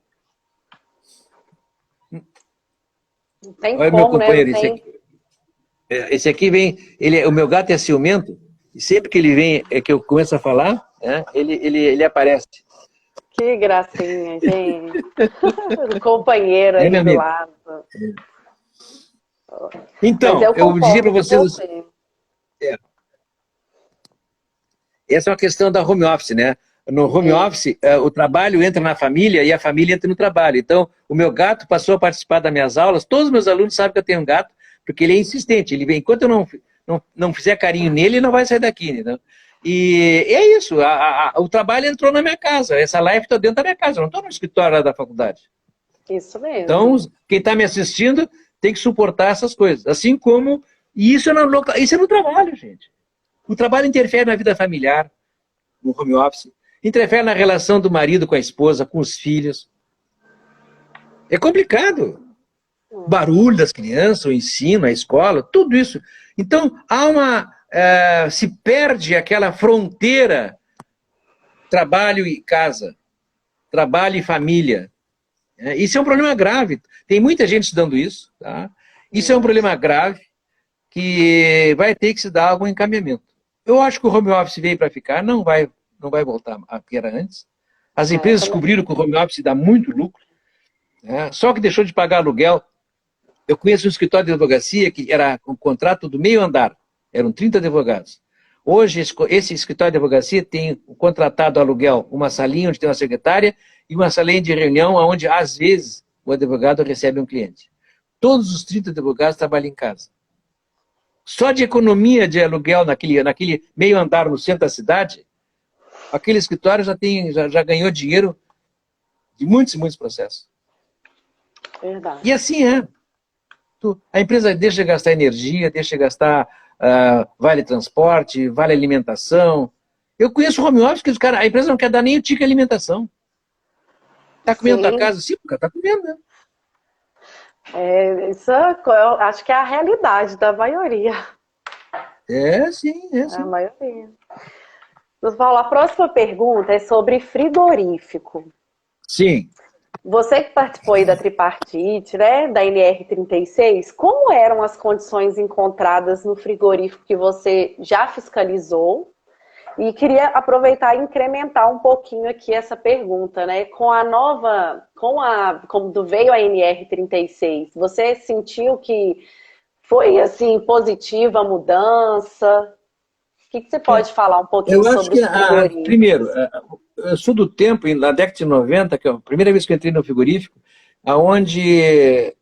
Não tem olha como, meu companheiro, né? Esse aqui vem, o meu gato é ciumento, e sempre que ele vem, que eu começo a falar, ele aparece. Que gracinha, gente. O companheiro aí do lado. Então, mas eu dizia para com vocês, você. essa é uma questão da home office, né? No home office, o trabalho entra na família e a família entra no trabalho. Então, o meu gato passou a participar das minhas aulas. Todos os meus alunos sabem que eu tenho um gato, porque ele é insistente. Ele vem, enquanto eu não fizer carinho nele, ele não vai sair daqui, né? E é isso, o trabalho entrou na minha casa. Essa live está dentro da minha casa, eu não estou no escritório lá da faculdade. Isso mesmo. Então, quem está me assistindo tem que suportar essas coisas. Assim como, e isso é no trabalho, gente. O trabalho interfere na vida familiar, no home office, interfere na relação do marido com a esposa, com os filhos. É complicado. O barulho das crianças, o ensino, a escola, tudo isso. Então, se perde aquela fronteira trabalho e casa, trabalho e família. Isso é um problema grave. Tem muita gente estudando isso. Tá? Isso é um problema grave que vai ter que se dar algum encaminhamento. Eu acho que o home office veio para ficar, não vai voltar a que era antes. As empresas descobriram que o home office dá muito lucro, né? Só que deixou de pagar aluguel. Eu conheço um escritório de advocacia que era um contrato do meio andar, eram 30 advogados. Hoje, esse escritório de advocacia tem contratado aluguel, uma salinha onde tem uma secretária e uma salinha de reunião onde, às vezes, o advogado recebe um cliente. Todos os 30 advogados trabalham em casa. Só de economia de aluguel naquele meio andar no centro da cidade, aquele escritório já ganhou dinheiro de muitos e muitos processos. Verdade. E assim é. A empresa deixa de gastar energia, deixa de gastar vale transporte, vale alimentação. Eu conheço home office que a empresa não quer dar nem o ticket alimentação. Está comendo na casa? Sim, porque está comendo, né? Isso eu acho que é a realidade da maioria. Sim. A maioria. Paulo, a próxima pergunta é sobre frigorífico. Sim. Você que participou aí da tripartite, né, da NR36, como eram as condições encontradas no frigorífico que você já fiscalizou? E queria aproveitar e incrementar um pouquinho aqui essa pergunta, né? Quando veio a NR36, você sentiu que foi assim positiva a mudança? O que você pode falar um pouquinho sobre os frigoríficos? Primeiro, eu sou do tempo, na década de 90, que é a primeira vez que eu entrei no frigorífico, onde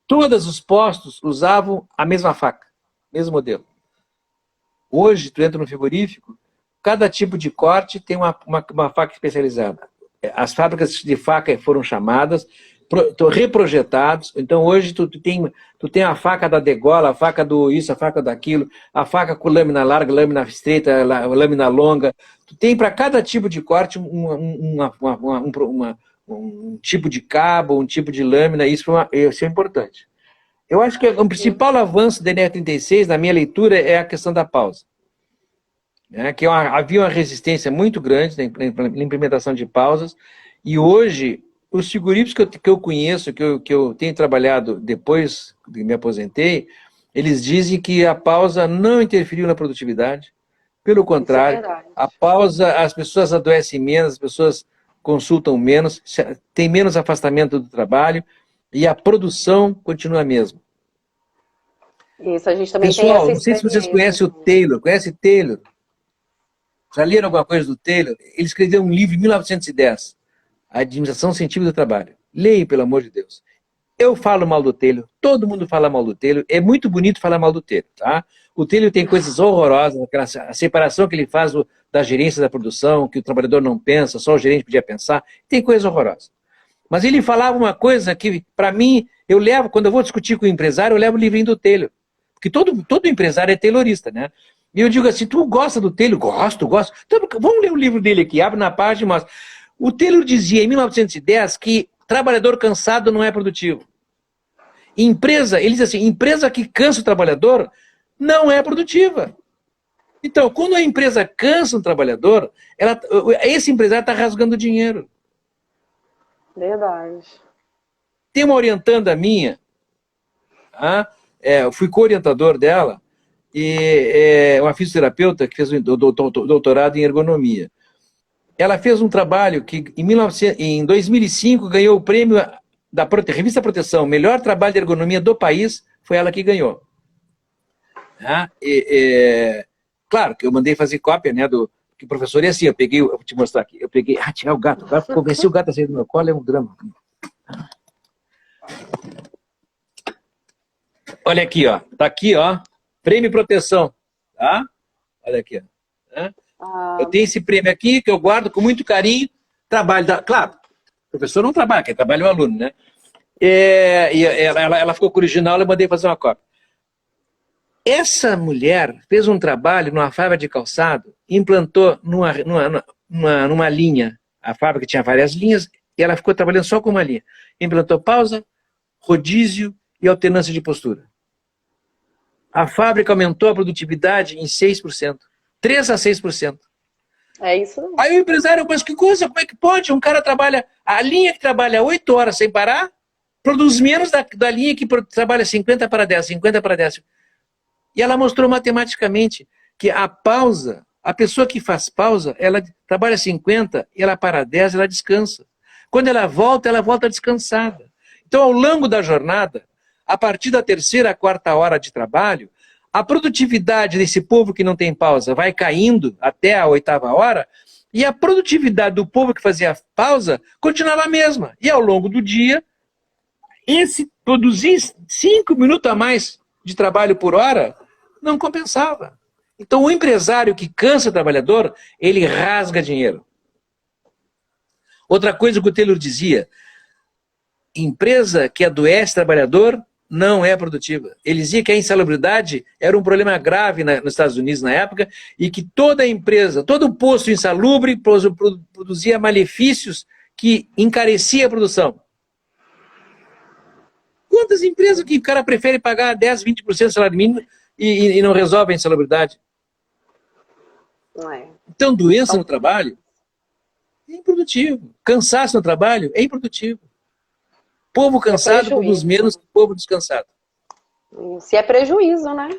todos os postos usavam a mesma faca, mesmo modelo. Hoje, tu entra no frigorífico, cada tipo de corte tem uma faca especializada. As fábricas de faca foram chamadas, reprojetados. Então, hoje, tu tem a faca da degola, a faca do isso, a faca daquilo, a faca com lâmina larga, lâmina estreita, lâmina longa. Tu tem para cada tipo de corte um tipo de cabo, um tipo de lâmina. Isso é importante. Eu acho que o principal avanço da NR36, na minha leitura, é a questão da pausa. Havia uma resistência muito grande na implementação de pausas, e hoje, os frigoríficos que eu conheço, que eu tenho trabalhado depois que me aposentei, eles dizem que a pausa não interferiu na produtividade, pelo contrário, a pausa, as pessoas adoecem menos, as pessoas consultam menos, tem menos afastamento do trabalho, e a produção continua a mesma. Isso, a gente também Pessoal, tem essa não sei se vocês conhecem o Taylor. Conhece Taylor? Já leram alguma coisa do Taylor? Ele escreveu um livro em 1910, A Administração Científica do Trabalho. Leia, pelo amor de Deus. Eu falo mal do Taylor, todo mundo fala mal do Taylor, é muito bonito falar mal do Taylor, tá? O Taylor tem coisas horrorosas, a separação que ele faz da gerência da produção, que o trabalhador não pensa, só o gerente podia pensar, tem coisas horrorosas. Mas ele falava uma coisa que, para mim, quando eu vou discutir com o empresário, eu levo o livrinho do Taylor. Porque todo empresário é taylorista, né? E eu digo assim, tu gosta do Taylor? Gosto. Então, vamos ler o livro dele aqui, abre na página e mostra. O Taylor dizia, em 1910, que trabalhador cansado não é produtivo. Ele diz assim, empresa que cansa o trabalhador não é produtiva. Então, quando a empresa cansa um trabalhador, esse empresário está rasgando dinheiro. Verdade. Tem uma orientanda minha, eu fui co-orientador dela, e uma fisioterapeuta que fez um doutorado em ergonomia. ela fez um trabalho que em 2005 ganhou o prêmio da Revista Proteção, melhor trabalho de ergonomia do país, foi ela que ganhou. Claro que eu mandei fazer cópia, né, que o professor é assim, eu vou te mostrar aqui, eu peguei, tirar o gato, convenci o gato a sair do meu colo, é um drama. Olha aqui, ó, tá aqui, ó, prêmio proteção, tá? Olha aqui, ó. Eu tenho esse prêmio aqui, que eu guardo com muito carinho, claro, o professor não trabalha, quem trabalha é o aluno, né? E ela ficou com o original, eu mandei fazer uma cópia. Essa mulher fez um trabalho numa fábrica de calçado, implantou numa linha, a fábrica tinha várias linhas, e ela ficou trabalhando só com uma linha. Implantou pausa, rodízio e alternância de postura. A fábrica aumentou a produtividade em 6%. 3 a 6%. É isso. Aí o empresário, mas que coisa, como é que pode? Um cara trabalha, a linha que trabalha 8 horas sem parar, produz menos da linha que trabalha 50 para 10, 50 para 10. E ela mostrou matematicamente que a pausa, a pessoa que faz pausa, ela trabalha 50, ela para 10, ela descansa. Quando ela volta descansada. Então, ao longo da jornada, a partir da 3ª, 4ª hora de trabalho, a produtividade desse povo que não tem pausa vai caindo até a 8ª hora, e a produtividade do povo que fazia pausa continuava a mesma. E ao longo do dia, produzir 5 minutos a mais de trabalho por hora não compensava. Então, o empresário que cansa o trabalhador, ele rasga dinheiro. Outra coisa que o Taylor dizia, empresa que adoece trabalhador não é produtiva. Ele dizia que a insalubridade era um problema grave nos Estados Unidos na época e que toda empresa, todo posto insalubre produzia malefícios que encarecia a produção. Quantas empresas que o cara prefere pagar 10, 20% do salário mínimo e não resolve a insalubridade? Não é. Então, doença no trabalho é improdutivo. Cansaço no trabalho é improdutivo. Povo cansado produz menos que povo descansado. Se é prejuízo, né?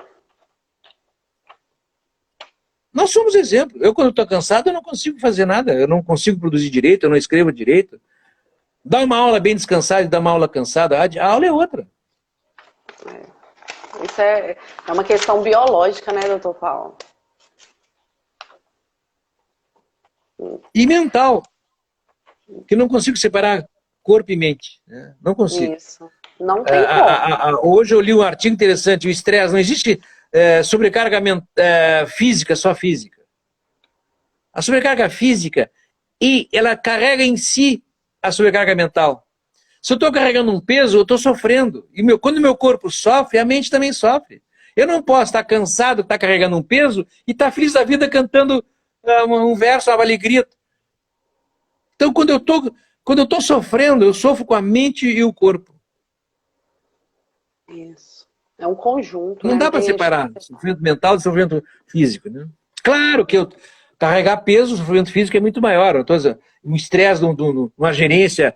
Nós somos exemplo. Eu, quando estou cansado, eu não consigo fazer nada. Eu não consigo produzir direito, eu não escrevo direito. Dar uma aula bem descansada e dar uma aula cansada, a aula é outra. Isso é uma questão biológica, né, doutor Paulo? E mental. Que não consigo separar corpo e mente. Né? Não consigo. Isso. Não tem como. Hoje eu li um artigo interessante, o estresse. Não existe sobrecarga física, só física. A sobrecarga física, ela carrega em si a sobrecarga mental. Se eu estou carregando um peso, eu estou sofrendo. E quando o meu corpo sofre, a mente também sofre. Eu não posso estar cansado, estar carregando um peso e estar feliz da vida cantando um verso, uma alegria. Então, quando eu estou sofrendo, eu sofro com a mente e o corpo. Isso. É um conjunto. Não dá para separar sofrimento mental do sofrimento físico. Né? Claro que carregar peso, o sofrimento físico é muito maior. Um estresse numa gerência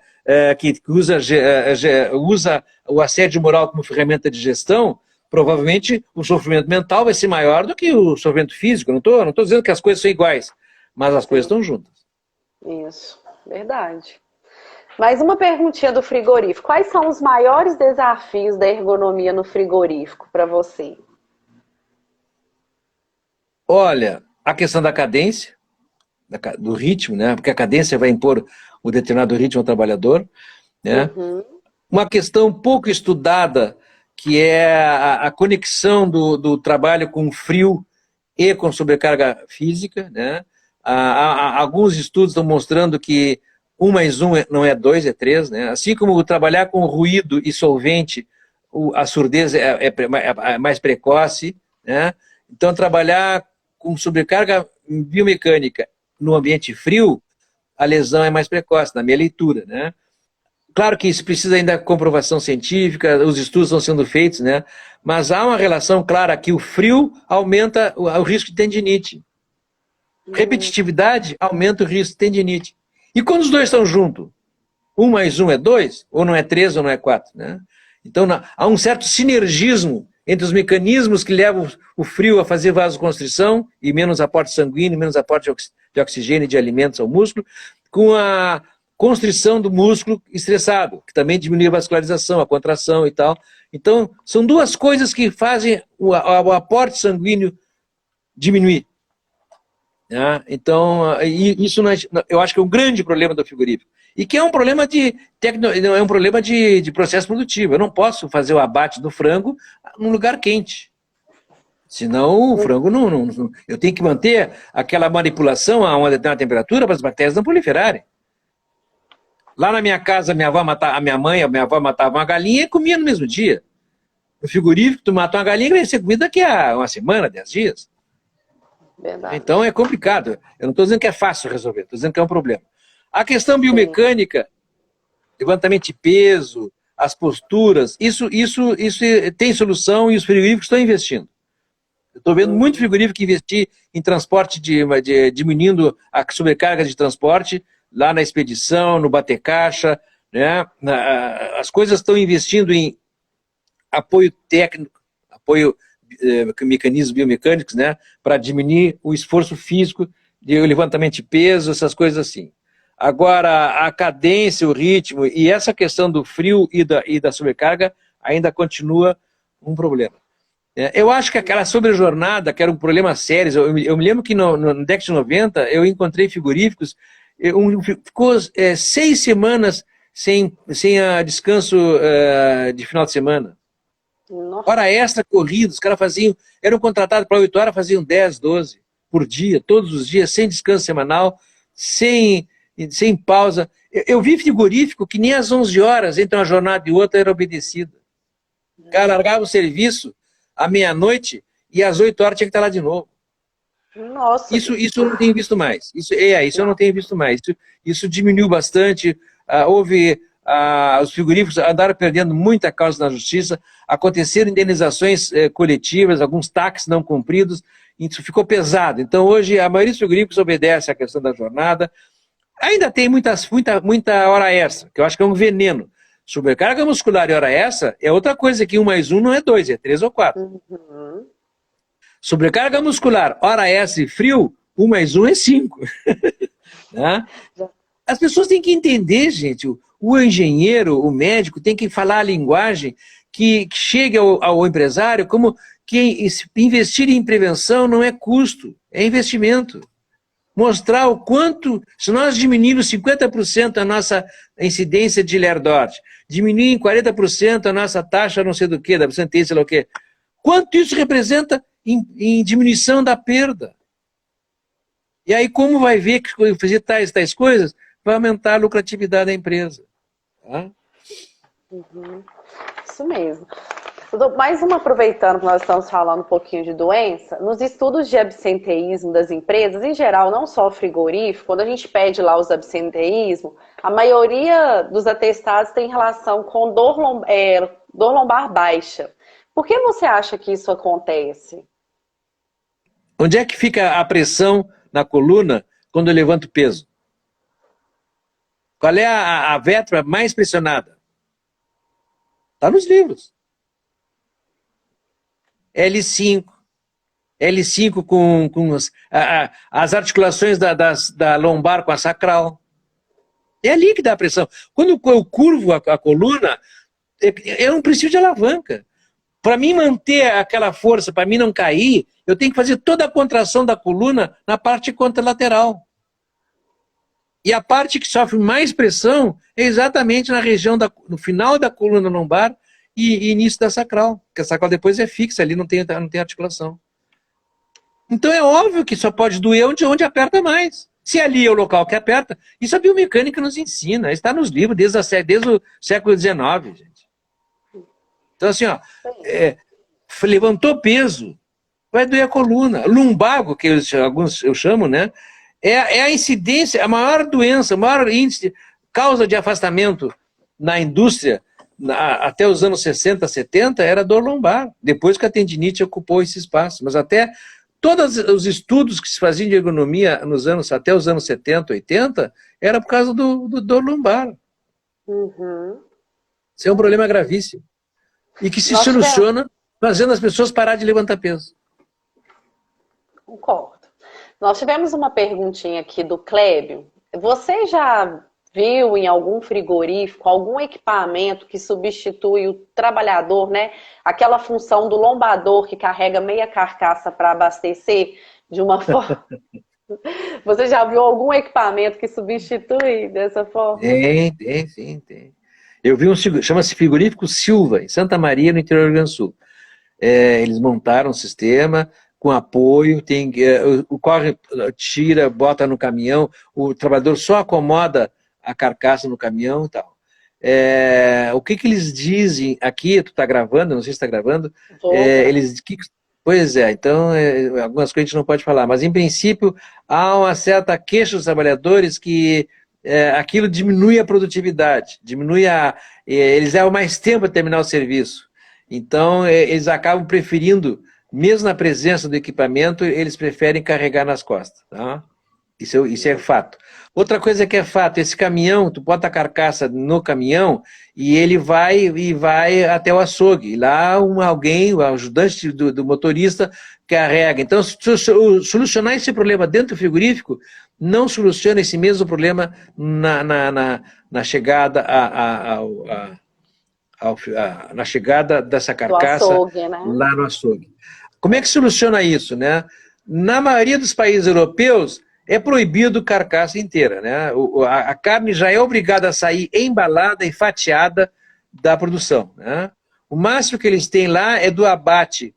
que usa o assédio moral como ferramenta de gestão, provavelmente o sofrimento mental vai ser maior do que o sofrimento físico. Não estou dizendo que as coisas são iguais, mas as coisas estão juntas. Isso, verdade. Mais uma perguntinha do frigorífico. Quais são os maiores desafios da ergonomia no frigorífico para você? Olha, a questão da cadência, do ritmo, né? Porque a cadência vai impor o determinado ritmo ao trabalhador. Né? Uhum. Uma questão pouco estudada, que é a conexão do trabalho com frio e com sobrecarga física. Né? Alguns estudos estão mostrando que 1 mais 1 não é 2, é 3. Né? Assim como trabalhar com ruído e solvente, a surdez é mais precoce. Né? Então, trabalhar com sobrecarga biomecânica no ambiente frio, a lesão é mais precoce, na minha leitura. Né? Claro que isso precisa ainda de comprovação científica, os estudos estão sendo feitos, né? Mas há uma relação clara que o frio aumenta o risco de tendinite. Repetitividade aumenta o risco de tendinite. E quando os dois estão juntos, 1 mais 1 é 2, ou não é 3, ou não é 4. Né? Então há um certo sinergismo entre os mecanismos que levam o frio a fazer vasoconstrição e menos aporte sanguíneo, menos aporte de oxigênio e de alimentos ao músculo, com a constrição do músculo estressado, que também diminui a vascularização, a contração e tal. Então, são duas coisas que fazem o aporte sanguíneo diminuir. Né? Então, isso eu acho que é um grande problema do frigorífico. E que é um problema é um problema de processo produtivo. Eu não posso fazer o abate do frango num lugar quente. Senão o frango não. Eu tenho que manter aquela manipulação a uma determinada temperatura para as bactérias não proliferarem. Lá na minha casa, a minha avó matava uma galinha e comia no mesmo dia. No frigorífico, tu mata uma galinha e vai ser comida daqui a uma semana, 10 dias. Verdade. Então é complicado. Eu não estou dizendo que é fácil resolver, estou dizendo que é um problema. A questão biomecânica, levantamento de peso, as posturas, isso tem solução e os frigoríficos estão investindo. Eu estou vendo muito frigorífico investir em transporte, diminuindo a sobrecarga de transporte, lá na expedição, no bater caixa, né? As coisas estão investindo em apoio técnico, apoio mecanismos biomecânicos, né? Para diminuir o esforço físico, de levantamento de peso, essas coisas assim. Agora, a cadência, o ritmo e essa questão do frio e da sobrecarga ainda continua um problema. Eu acho que aquela sobrejornada, que era um problema sério, eu me lembro que no década de 90 eu encontrei frigoríficos, ficou 6 semanas sem descanso de final de semana. Nossa. Hora extra corrida, os caras eram contratados para 8 horas, faziam 10, 12 por dia, todos os dias, sem descanso semanal, sem pausa. Eu vi frigorífico que nem às 11 horas, entre uma jornada e outra, era obedecida. O cara largava o serviço à meia-noite e às 8 horas tinha que estar lá de novo. Nossa. Isso eu não tenho visto mais. Isso eu não tenho visto mais. Isso diminuiu bastante. Os frigoríficos andaram perdendo muita causa na justiça, aconteceram indenizações coletivas, alguns taxas não cumpridos, isso ficou pesado. Então hoje a maioria dos frigoríficos obedece à questão da jornada. Ainda tem muita hora extra, que eu acho que é um veneno. Sobrecarga muscular e hora extra é outra coisa, que 1 mais 1 não é 2, é 3 ou 4. Uhum. Sobrecarga muscular, hora extra e frio, 1 mais 1 é 5. Né? As pessoas têm que entender, gente, o engenheiro, o médico, tem que falar a linguagem que chegue ao empresário como que investir em prevenção não é custo, é investimento. Mostrar o quanto, se nós diminuirmos 50% a nossa incidência de Lerdort, diminuir em 40% a nossa taxa não sei do que, da percentagem, sei lá o quê, quanto isso representa em diminuição da perda? E aí como vai ver que fazer tais coisas vai aumentar a lucratividade da empresa. Tá? Uhum. Isso mesmo. Mais uma, aproveitando que nós estamos falando um pouquinho de doença, nos estudos de absenteísmo das empresas, em geral, não só o frigorífico, quando a gente pede lá os absenteísmos, a maioria dos atestados tem relação com dor lombar baixa. Por que você acha que isso acontece? Onde é que fica a pressão na coluna quando eu levanto peso? Qual é a vértebra mais pressionada? Está nos livros. L5 com as articulações da lombar com a sacral. É ali que dá a pressão. Quando eu curvo a coluna, eu não preciso de alavanca. Para mim manter aquela força, para mim não cair, eu tenho que fazer toda a contração da coluna na parte contralateral. E a parte que sofre mais pressão é exatamente na região, no final da coluna lombar e início da sacral. Porque a sacral depois é fixa, ali não tem articulação. Então é óbvio que só pode doer onde aperta mais. Se ali é o local que aperta, isso a biomecânica nos ensina, está nos livros desde o século XIX, gente. Então assim, levantou peso, vai doer a coluna. Lumbago, que alguns eu chamo, né? É a incidência, a maior doença, o maior índice, causa de afastamento na indústria, até os anos 60, 70, era dor lombar. Depois que a tendinite ocupou esse espaço. Mas até todos os estudos que se faziam de ergonomia até os anos 70, 80, era por causa do dor lombar. Uhum. Isso é um problema gravíssimo. E que se soluciona fazendo as pessoas parar de levantar peso. Concordo. Nós tivemos uma perguntinha aqui do Clébio. Você já viu em algum frigorífico algum equipamento que substitui o trabalhador, né? Aquela função do lombador que carrega meia carcaça para abastecer de uma forma. Você já viu algum equipamento que substitui dessa forma? Tem, sim, tem. Eu vi chama-se Frigorífico Silva, em Santa Maria, no interior do Rio Grande do Sul. Eles montaram um sistema com apoio, o corre, tira, bota no caminhão, o trabalhador só acomoda a carcaça no caminhão e tal. O que eles dizem aqui, tu está gravando, não sei se está gravando, pois é, então algumas coisas a gente não pode falar, mas em princípio há uma certa queixa dos trabalhadores que aquilo diminui a produtividade, eles levam mais tempo para terminar o serviço. Então eles acabam preferindo, mesmo na presença do equipamento, eles preferem carregar nas costas. Tá? Isso é fato. Outra coisa que é fato, esse caminhão, tu bota a carcaça no caminhão e ele vai até o açougue. E lá alguém, o ajudante do motorista, carrega. Então, solucionar esse problema dentro do frigorífico não soluciona esse mesmo problema na chegada na chegada dessa carcaça açougue, né? Lá no açougue. Como é que soluciona isso, né? Na maioria dos países europeus, é proibido carcaça inteira, né? A carne já é obrigada a sair embalada e fatiada da produção, né? O máximo que eles têm lá é do abate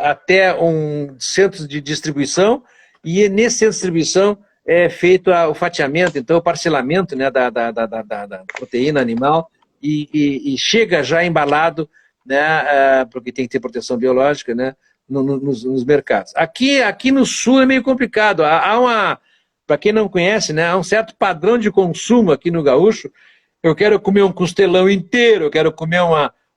até um centro de distribuição, e nesse centro de distribuição é feito o fatiamento, então o parcelamento, né, da proteína animal, e chega já embalado, né, porque tem que ter proteção biológica, né, nos mercados. Aqui no Sul é meio complicado. Para quem não conhece, né, há um certo padrão de consumo aqui no gaúcho. Eu quero comer um costelão inteiro, eu quero comer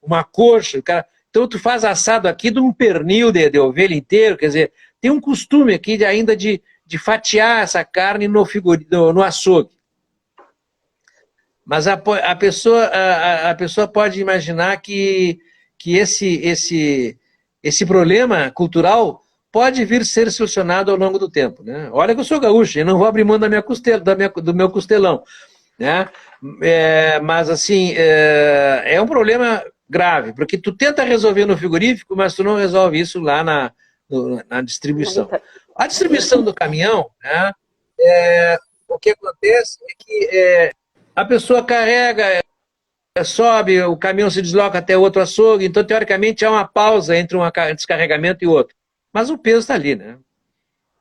uma coxa. Então tu faz assado aqui de um pernil de ovelha inteiro, quer dizer, tem um costume aqui ainda de fatiar essa carne no açougue. Mas a pessoa pode imaginar que esse problema cultural pode vir ser solucionado ao longo do tempo, né? Olha que eu sou gaúcho, eu não vou abrir mão do meu costelão, né? Mas assim, é um problema grave, porque tu tenta resolver no frigorífico, mas tu não resolve isso lá na distribuição. A distribuição do caminhão, né, o que acontece é que a pessoa carrega, sobe, o caminhão se desloca até outro açougue, então teoricamente há uma pausa entre um descarregamento e outro. Mas o peso está ali, né?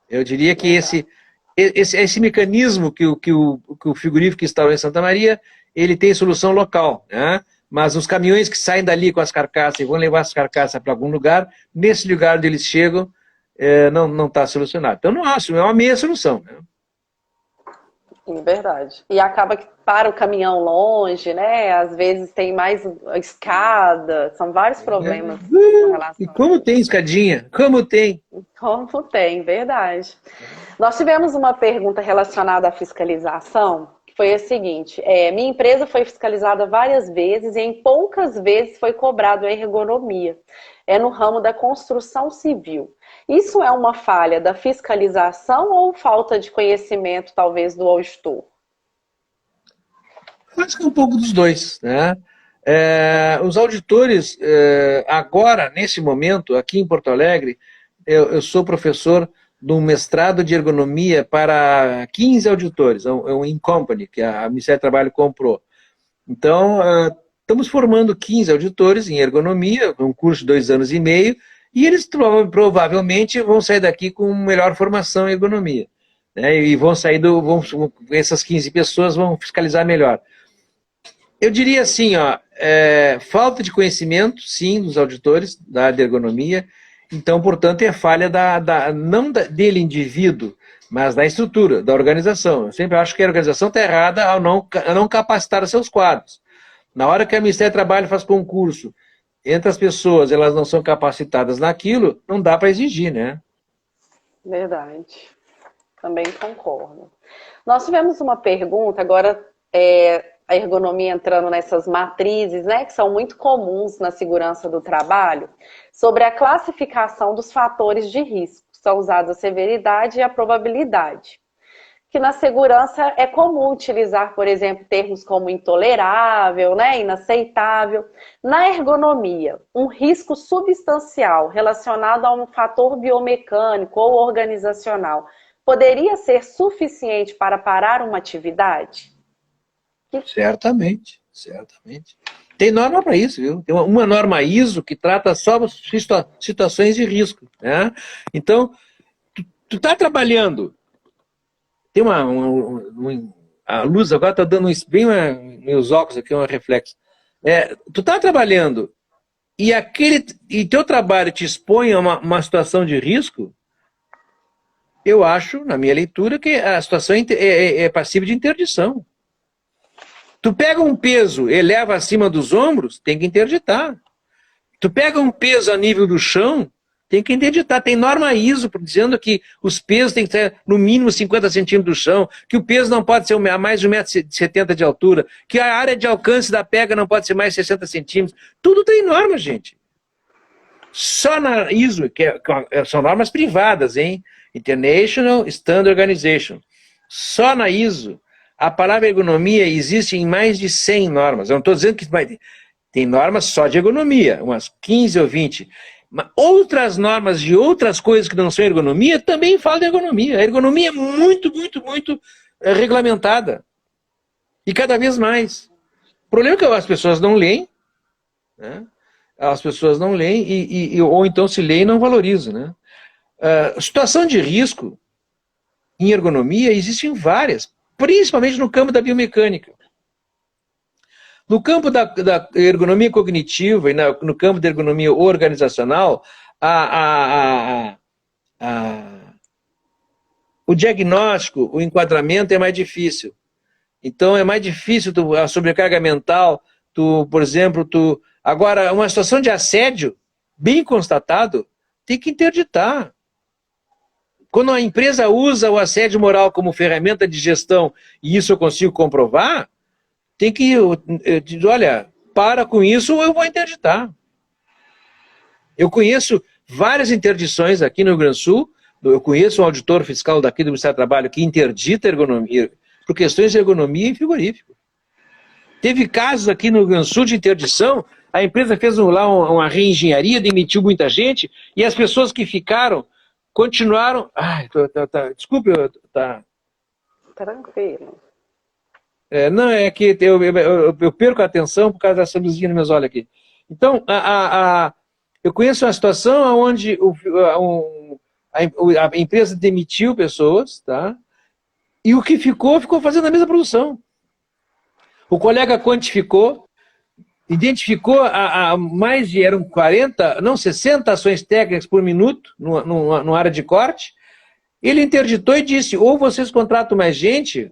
Eu diria que esse mecanismo que o frigorífico instalou em Santa Maria, ele tem solução local, né? Mas os caminhões que saem dali com as carcaças e vão levar as carcaças para algum lugar, nesse lugar onde eles chegam, não está solucionado. Então não acho, é uma meia solução, né? Verdade. E acaba que para o caminhão longe, né? Às vezes tem mais escada, são vários problemas com relação. E como tem escadinha? Como tem? Como tem, verdade. Nós tivemos uma pergunta relacionada à fiscalização, que foi a seguinte: minha empresa foi fiscalizada várias vezes e em poucas vezes foi cobrado a ergonomia. É no ramo da construção civil. Isso é uma falha da fiscalização ou falta de conhecimento, talvez, do auditor? Acho que é um pouco dos dois, né? Os auditores, agora, nesse momento, aqui em Porto Alegre, eu sou professor de um mestrado de ergonomia para 15 auditores, é um in-company, que a Ministério do Trabalho comprou. Então, estamos formando 15 auditores em ergonomia, um curso de 2 anos e meio, e eles provavelmente vão sair daqui com melhor formação em ergonomia, né? E essas 15 pessoas vão fiscalizar melhor. Eu diria assim, falta de conhecimento, sim, dos auditores da área de ergonomia. Então, portanto, é falha não dele indivíduo, mas da estrutura, da organização. Eu sempre acho que a organização está errada ao não capacitar os seus quadros. Na hora que a Ministério do Trabalho faz concurso, entre as pessoas, elas não são capacitadas naquilo, não dá para exigir, né? Verdade. Também concordo. Nós tivemos uma pergunta, agora a ergonomia entrando nessas matrizes, né, que são muito comuns na segurança do trabalho, sobre a classificação dos fatores de risco. São usados a severidade e a probabilidade. Que na segurança é comum utilizar, por exemplo, termos como intolerável, né, inaceitável. Na ergonomia, um risco substancial relacionado a um fator biomecânico ou organizacional poderia ser suficiente para parar uma atividade? Certamente, certamente. Tem norma para isso, viu? Tem uma norma ISO que trata só situações de risco, né? Então, tu está trabalhando, tem a luz agora está dando bem meus óculos aqui, um reflexo. Tu está trabalhando e teu trabalho te expõe a uma situação de risco, eu acho, na minha leitura, que a situação é passível de interdição. Tu pega um peso, eleva acima dos ombros, tem que interditar. Tu pega um peso a nível do chão, tem que interditar. Tem norma ISO dizendo que os pesos têm que ser no mínimo 50 centímetros do chão, que o peso não pode ser a mais de 1,70 m de altura, que a área de alcance da pega não pode ser mais de 60 centímetros. Tudo tem norma, gente. Só na ISO, são normas privadas, hein? International Standard Organization. Só na ISO, a palavra ergonomia existe em mais de 100 normas. Eu não estou dizendo que tem normas só de ergonomia, umas 15 ou 20. Mas outras normas de outras coisas que não são ergonomia também falam de ergonomia. A ergonomia é muito, muito, muito regulamentada. E cada vez mais. O problema é que as pessoas não leem, né? As pessoas não leem, ou então se leem e não valorizam, né? Situação de risco em ergonomia existem várias, principalmente no campo da biomecânica. No campo da ergonomia cognitiva e no campo da ergonomia organizacional, o diagnóstico, o enquadramento é mais difícil. Então é mais difícil a sobrecarga mental, por exemplo, agora uma situação de assédio, bem constatado, tem que interditar. Quando a empresa usa o assédio moral como ferramenta de gestão, e isso eu consigo comprovar, tem que, olha, para com isso ou eu vou interditar. Eu conheço várias interdições aqui no Rio Grande do Sul, eu conheço um auditor fiscal daqui do Ministério do Trabalho que interdita ergonomia, por questões de ergonomia em frigorífico. Teve casos aqui no Rio Grande do Sul de interdição, a empresa fez lá uma reengenharia, demitiu muita gente, e as pessoas que ficaram continuaram... Ai, desculpe, Tranquilo. Não, é que eu perco a atenção por causa dessa luzinha nos meus olhos aqui. Então, eu conheço uma situação onde a empresa demitiu pessoas, tá? E o que ficou fazendo a mesma produção. O colega quantificou, identificou mais de, eram 40, não, 60 ações técnicas por minuto numa área de corte. Ele interditou e disse, ou vocês contratam mais gente,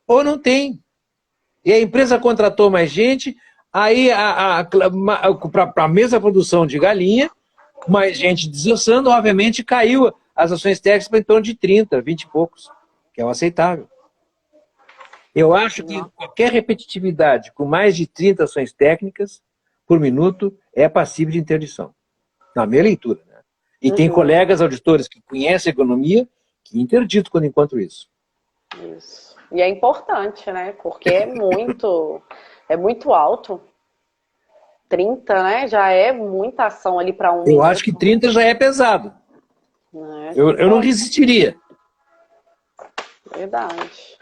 ou não tem. E a empresa contratou mais gente, aí para a mesma produção de galinha, mais gente desossando, obviamente caiu as ações técnicas para em torno de 30, 20 e poucos, que é o aceitável. Eu acho que qualquer repetitividade com mais de 30 ações técnicas por minuto é passível de interdição, na minha leitura. Né? E tem colegas auditores que conhecem a economia que interditam quando encontram isso. Isso. E é importante, né? Porque é muito alto. 30, né? Já é muita ação ali para um. Eu acho que 30 já é pesado. Eu não resistiria. Verdade.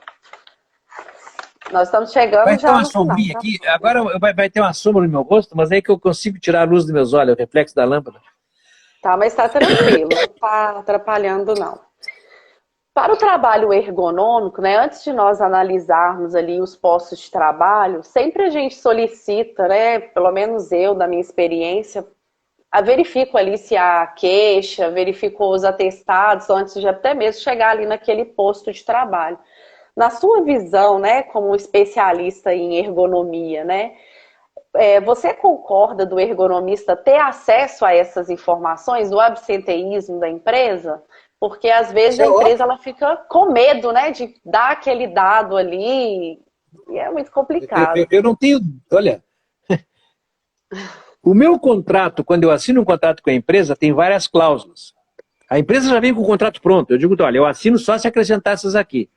Nós estamos chegando vai já. Vai ter uma sombrinha aqui. Agora vai ter uma sombra no meu rosto, mas é aí que eu consigo tirar a luz dos meus olhos, o reflexo da lâmpada. Tá, mas está tranquilo. Não está atrapalhando, não. Para o trabalho ergonômico, né, antes de nós analisarmos ali os postos de trabalho, sempre a gente solicita, né, pelo menos eu, da minha experiência, verifico ali se há queixa, verifico os atestados antes de até mesmo chegar ali naquele posto de trabalho. Na sua visão, né, como especialista em ergonomia, né, você concorda do ergonomista ter acesso a essas informações do absenteísmo da empresa? Porque às vezes a empresa ela fica com medo, né, de dar aquele dado ali. E é muito complicado. Eu não tenho... Olha, o meu contrato, quando eu assino um contrato com a empresa, tem várias cláusulas. A empresa já vem com o contrato pronto. Eu digo, olha, eu assino só se acrescentar essas aqui.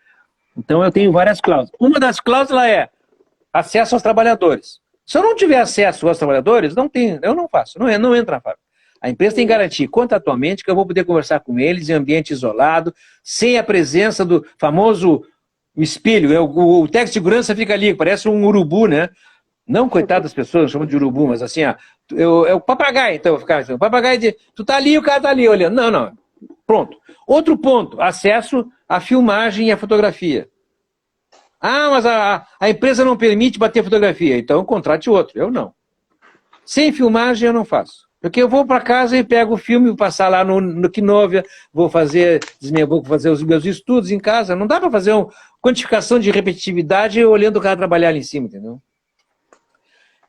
Então eu tenho várias cláusulas. Uma das cláusulas é acesso aos trabalhadores. Se eu não tiver acesso aos trabalhadores, eu não faço, não entra na fábrica. A empresa tem que garantir contratualmente que eu vou poder conversar com eles em ambiente isolado, sem a presença do famoso espelho. O técnico de segurança fica ali, parece um urubu, né? Não, coitado das pessoas, chamam de urubu, mas assim, é o papagaio, então eu ficava assim, o papagaio de, tu tá ali, o cara tá ali olhando. Não, pronto. Outro ponto, acesso à filmagem e à fotografia. Ah, mas a empresa não permite bater fotografia, então contrate outro, eu não. Sem filmagem eu não faço. Porque eu vou para casa e pego o filme, vou passar lá no Kinovia, vou fazer os meus estudos em casa. Não dá para fazer uma quantificação de repetitividade olhando o cara trabalhar ali em cima, entendeu?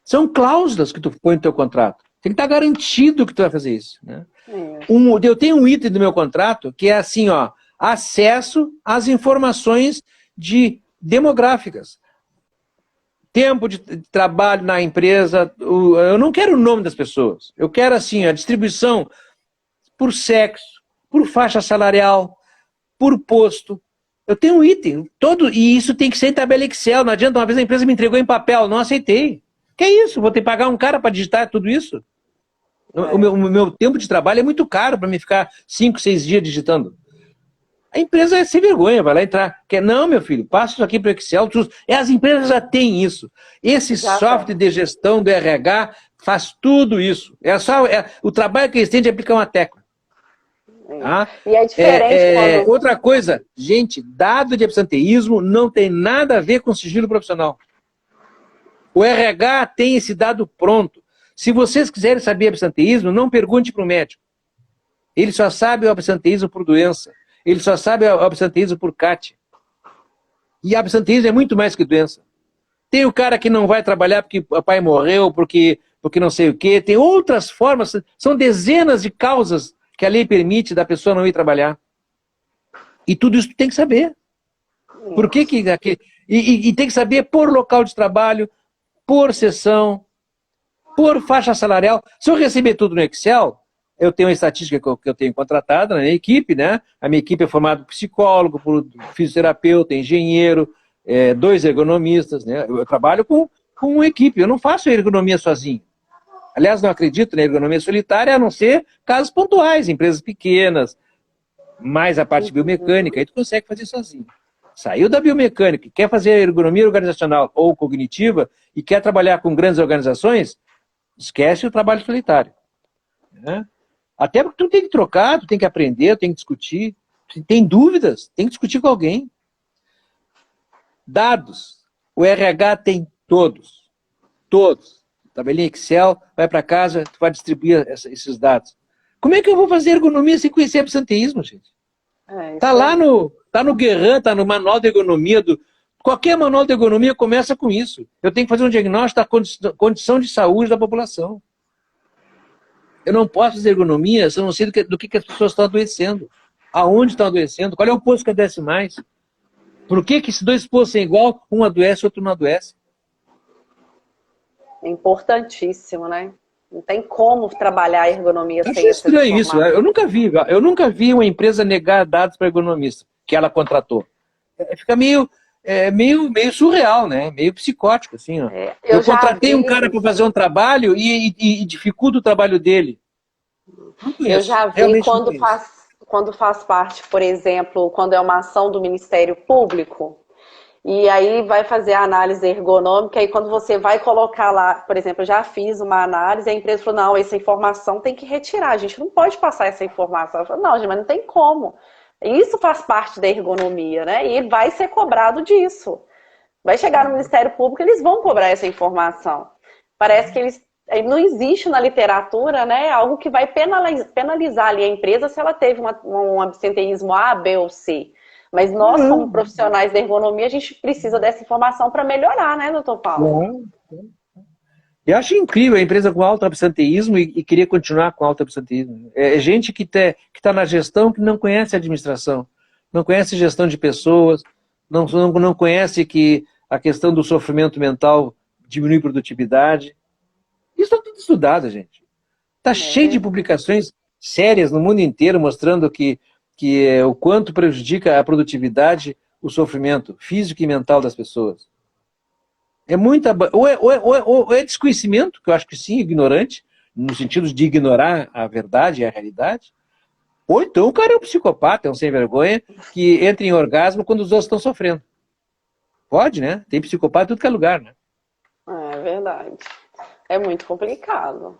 São cláusulas que tu põe no teu contrato. Tem que estar garantido que tu vai fazer isso, né? Eu tenho um item do meu contrato que é assim, ó, acesso às informações demográficas. Tempo de trabalho na empresa, eu não quero o nome das pessoas. Eu quero, assim, a distribuição por sexo, por faixa salarial, por posto. Eu tenho um item, e isso tem que ser em tabela Excel. Não adianta, uma vez a empresa me entregou em papel, não aceitei. Que é isso? Vou ter que pagar um cara para digitar tudo isso? O meu tempo de trabalho é muito caro para mim ficar 5, 6 dias digitando. A empresa é sem vergonha, vai lá entrar. Não, meu filho, passa isso aqui para o Excel. As empresas já têm isso. Esse software de gestão do RH faz tudo isso. O trabalho que eles têm de aplicar uma tecla. Tá? E é diferente Outra coisa, gente, dado de absenteísmo não tem nada a ver com sigilo profissional. O RH tem esse dado pronto. Se vocês quiserem saber absenteísmo, não pergunte para o médico. Ele só sabe o absenteísmo por doença. Ele só sabe o absenteísmo por CAT. E absenteísmo é muito mais que doença. Tem o cara que não vai trabalhar porque o pai morreu, porque não sei o quê. Tem outras formas, são dezenas de causas que a lei permite da pessoa não ir trabalhar. E tudo isso tu tem que saber. Por que e tem que saber por local de trabalho, por sessão, por faixa salarial. Se eu receber tudo no Excel, eu tenho uma estatística que eu tenho contratada na minha equipe, né? A minha equipe é formada por psicólogo, por fisioterapeuta, engenheiro, 2 ergonomistas, né? Eu trabalho com uma equipe, eu não faço ergonomia sozinho. Aliás, não acredito na ergonomia solitária, a não ser casos pontuais, empresas pequenas, mais a parte biomecânica, aí tu consegue fazer sozinho. Saiu da biomecânica, quer fazer ergonomia organizacional ou cognitiva e quer trabalhar com grandes organizações, esquece o trabalho solitário. Né? Até porque tu tem que trocar, tu tem que aprender, tem que discutir. Se tem dúvidas, tem que discutir com alguém. Dados. O RH tem todos. Todos. Tabelinha Excel, vai para casa, tu vai distribuir esses dados. Como é que eu vou fazer ergonomia sem conhecer absenteísmo, gente? Tá lá no Guerran, tá no manual de ergonomia qualquer manual de ergonomia começa com isso. Eu tenho que fazer um diagnóstico da condição de saúde da população. Eu não posso fazer ergonomia se eu não sei do que as pessoas estão adoecendo. Aonde estão adoecendo? Qual é o posto que adoece mais? Por que se 2 postos são igual, um adoece, outro não adoece? É importantíssimo, né? Não tem como trabalhar a ergonomia sem essa estranho isso. Eu nunca vi uma empresa negar dados para ergonomista que ela contratou. Fica meio surreal, né? Meio psicótico, assim. Ó. Eu contratei um cara para fazer um trabalho e dificulta o trabalho dele. Eu já vi quando faz parte, por exemplo, quando é uma ação do Ministério Público, e aí vai fazer a análise ergonômica, e quando você vai colocar lá, por exemplo, eu já fiz uma análise, a empresa falou, não, essa informação tem que retirar, a gente não pode passar essa informação. Eu falei, não, gente, mas não tem como. Isso faz parte da ergonomia, né? E vai ser cobrado disso. Vai chegar no Ministério Público, eles vão cobrar essa informação. Parece que não existe na literatura, né, algo que vai penalizar ali a empresa se ela teve um absenteísmo A, B ou C. Mas nós, como profissionais da ergonomia, a gente precisa dessa informação para melhorar, né, doutor Paulo? Eu acho incrível a empresa com alto absenteísmo e queria continuar com alto absenteísmo. É gente que tá na gestão que não conhece a administração, não conhece gestão de pessoas, não conhece que a questão do sofrimento mental diminui produtividade. Isso está tudo estudado, gente. Está cheio de publicações sérias no mundo inteiro mostrando que o quanto prejudica a produtividade o sofrimento físico e mental das pessoas. É muita... Ou é desconhecimento, que eu acho que sim, ignorante, no sentido de ignorar a verdade e a realidade, ou então o cara é um psicopata, é um sem vergonha, que entra em orgasmo quando os outros estão sofrendo. Pode, né? Tem psicopata em tudo que é lugar, né? É verdade. É muito complicado.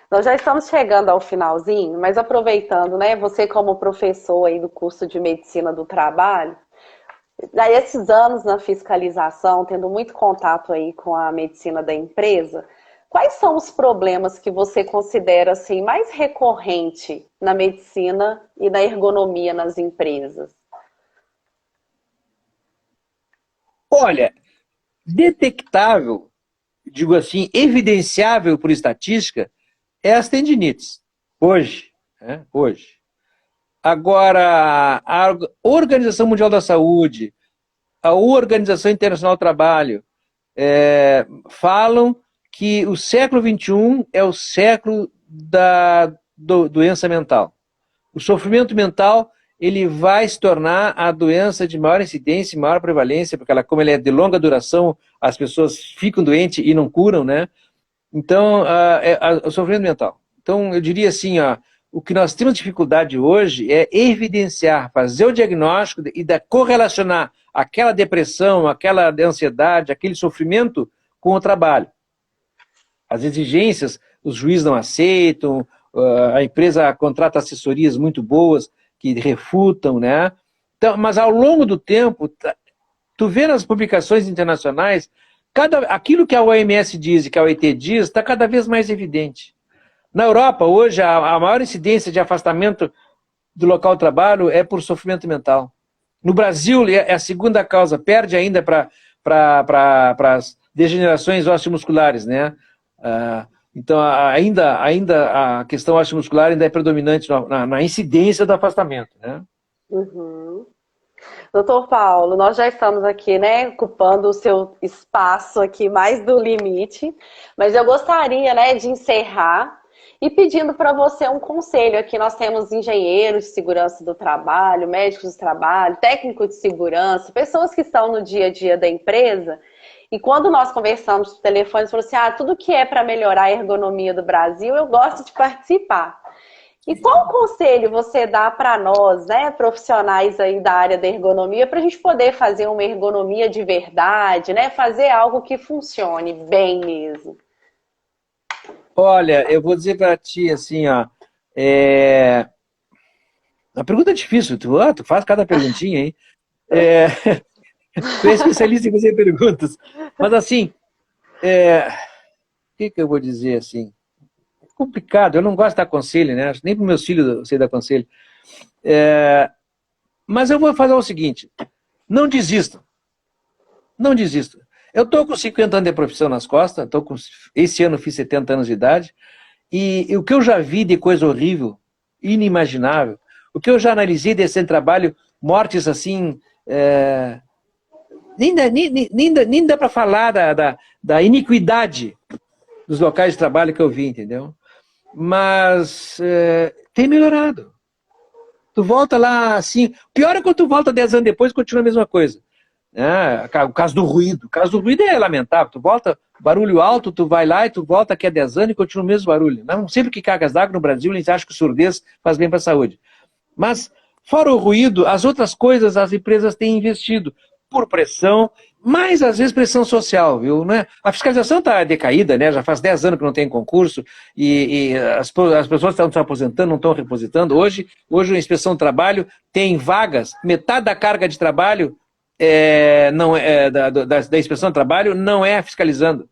Nós já estamos chegando ao finalzinho, mas aproveitando, né, você como professor aí do curso de Medicina do Trabalho, daí esses anos na fiscalização, tendo muito contato aí com a medicina da empresa, quais são os problemas que você considera assim, mais recorrente na medicina e na ergonomia nas empresas? Olha, detectável, digo assim, evidenciável por estatística, é as tendinites. Hoje. Né? Hoje. Agora, a Organização Mundial da Saúde, a Organização Internacional do Trabalho, falam que o século XXI é o século da doença mental. O sofrimento mental ele vai se tornar a doença de maior incidência, maior prevalência, porque como ele é de longa duração, as pessoas ficam doentes e não curam, né? Então, o sofrimento mental. Então, eu diria assim, o que nós temos dificuldade hoje é evidenciar, fazer o diagnóstico e correlacionar aquela depressão, aquela ansiedade, aquele sofrimento com o trabalho. As exigências, os juízes não aceitam, a empresa contrata assessorias muito boas que refutam, né? Então, mas ao longo do tempo, tu vê nas publicações internacionais, aquilo que a OMS diz e que a OIT diz está cada vez mais evidente. Na Europa, hoje, a maior incidência de afastamento do local de trabalho é por sofrimento mental. No Brasil, é a segunda causa, perde ainda para as degenerações osteomusculares, né? Então, ainda a questão osteomuscular ainda é predominante na incidência do afastamento, né? Uhum. Doutor Paulo, nós já estamos aqui, né, ocupando o seu espaço aqui mais do limite, mas eu gostaria, né, de encerrar e pedindo para você um conselho. Aqui nós temos engenheiros de segurança do trabalho, médicos do trabalho, técnicos de segurança, pessoas que estão no dia a dia da empresa. E quando nós conversamos por telefone, você falou assim, tudo que é para melhorar a ergonomia do Brasil, eu gosto de participar. E qual conselho você dá para nós, né, profissionais aí da área da ergonomia, para a gente poder fazer uma ergonomia de verdade, né, fazer algo que funcione bem mesmo? Olha, eu vou dizer para ti assim, a pergunta é difícil, tu faz cada perguntinha aí. Tu é especialista em fazer perguntas, mas assim, o que eu vou dizer assim? É complicado, eu não gosto de dar conselho, né? Nem para meus filhos eu sei dar conselho. Mas eu vou fazer o seguinte, não desistam. Não desistam. Eu estou com 50 anos de profissão nas costas, esse ano fiz 70 anos de idade, e o que eu já vi de coisa horrível, inimaginável, o que eu já analisei desse trabalho, mortes assim, nem dá para falar da iniquidade dos locais de trabalho que eu vi, entendeu? Mas tem melhorado. Tu volta lá assim, pior é quando tu volta 10 anos depois e continua a mesma coisa. O caso do ruído. O caso do ruído é lamentável. Tu volta, barulho alto, tu vai lá e tu volta aqui há 10 anos e continua o mesmo barulho. Não sempre que cargas d'água no Brasil, eles acham que surdez faz bem para a saúde. Mas, fora o ruído, as outras coisas as empresas têm investido por pressão, mas às vezes pressão social, viu? Né? A fiscalização está decaída, né? Já faz 10 anos que não tem concurso e as pessoas estão se aposentando, não estão repositando. Hoje a Inspeção do Trabalho tem vagas, metade da carga de trabalho da Inspeção do Trabalho não é fiscalizando.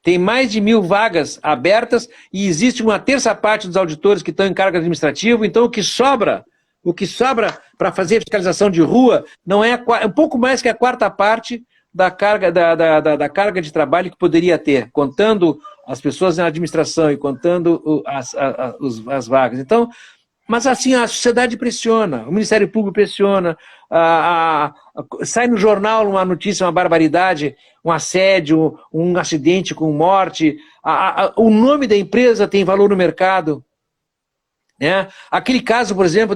Tem mais de 1000 vagas abertas e existe uma terça parte dos auditores que estão em cargo administrativo, então o que sobra para fazer fiscalização de rua não é um pouco mais que a quarta parte da carga, da carga de trabalho que poderia ter, contando as pessoas na administração e contando as vagas. Então, Mas assim, a sociedade pressiona, o Ministério Público pressiona, sai no jornal uma notícia, uma barbaridade, um assédio, um acidente com morte, o nome da empresa tem valor no mercado. Né? Aquele caso, por exemplo,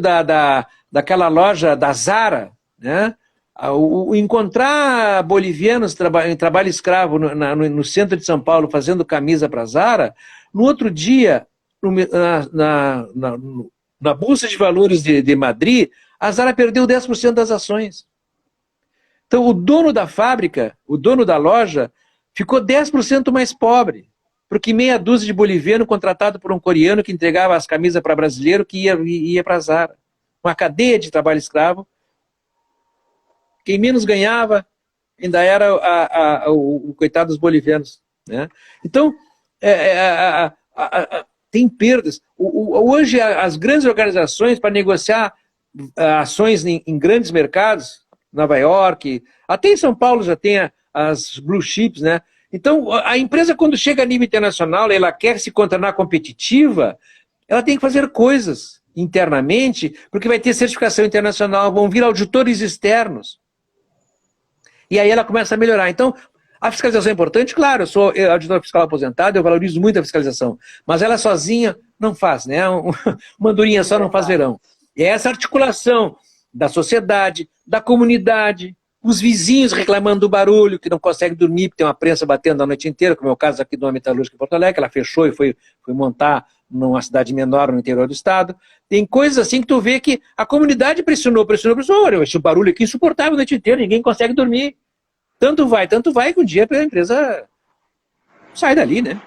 daquela loja da Zara, né? Encontrar bolivianos em trabalho escravo no centro de São Paulo fazendo camisa para a Zara, no outro dia, na Bolsa de Valores de Madrid, a Zara perdeu 10% das ações. Então, o dono da fábrica, o dono da loja, ficou 10% mais pobre, porque meia dúzia de boliviano contratado por um coreano que entregava as camisas para brasileiro que ia para a Zara. Uma cadeia de trabalho escravo. Quem menos ganhava ainda era o coitado dos bolivianos. Né? Então, tem perdas. Hoje, as grandes organizações, para negociar ações em grandes mercados, Nova York, até em São Paulo já tem as blue chips, né? Então, a empresa, quando chega a nível internacional, ela quer se tornar competitiva, ela tem que fazer coisas internamente, porque vai ter certificação internacional, vão vir auditores externos. E aí ela começa a melhorar. Então, a fiscalização é importante, claro, eu sou auditor fiscal aposentado, eu valorizo muito a fiscalização, mas ela sozinha não faz, né? Uma andorinha só não faz verão. E é essa articulação da sociedade, da comunidade, os vizinhos reclamando do barulho, que não conseguem dormir, porque tem uma prensa batendo a noite inteira, como é o caso aqui de uma metalúrgica em Porto Alegre, ela fechou e foi montar numa cidade menor no interior do estado. Tem coisas assim que tu vê que a comunidade pressionou, olha, esse barulho aqui é insuportável a noite inteira, ninguém consegue dormir. Tanto vai que um dia a empresa sai dali, né?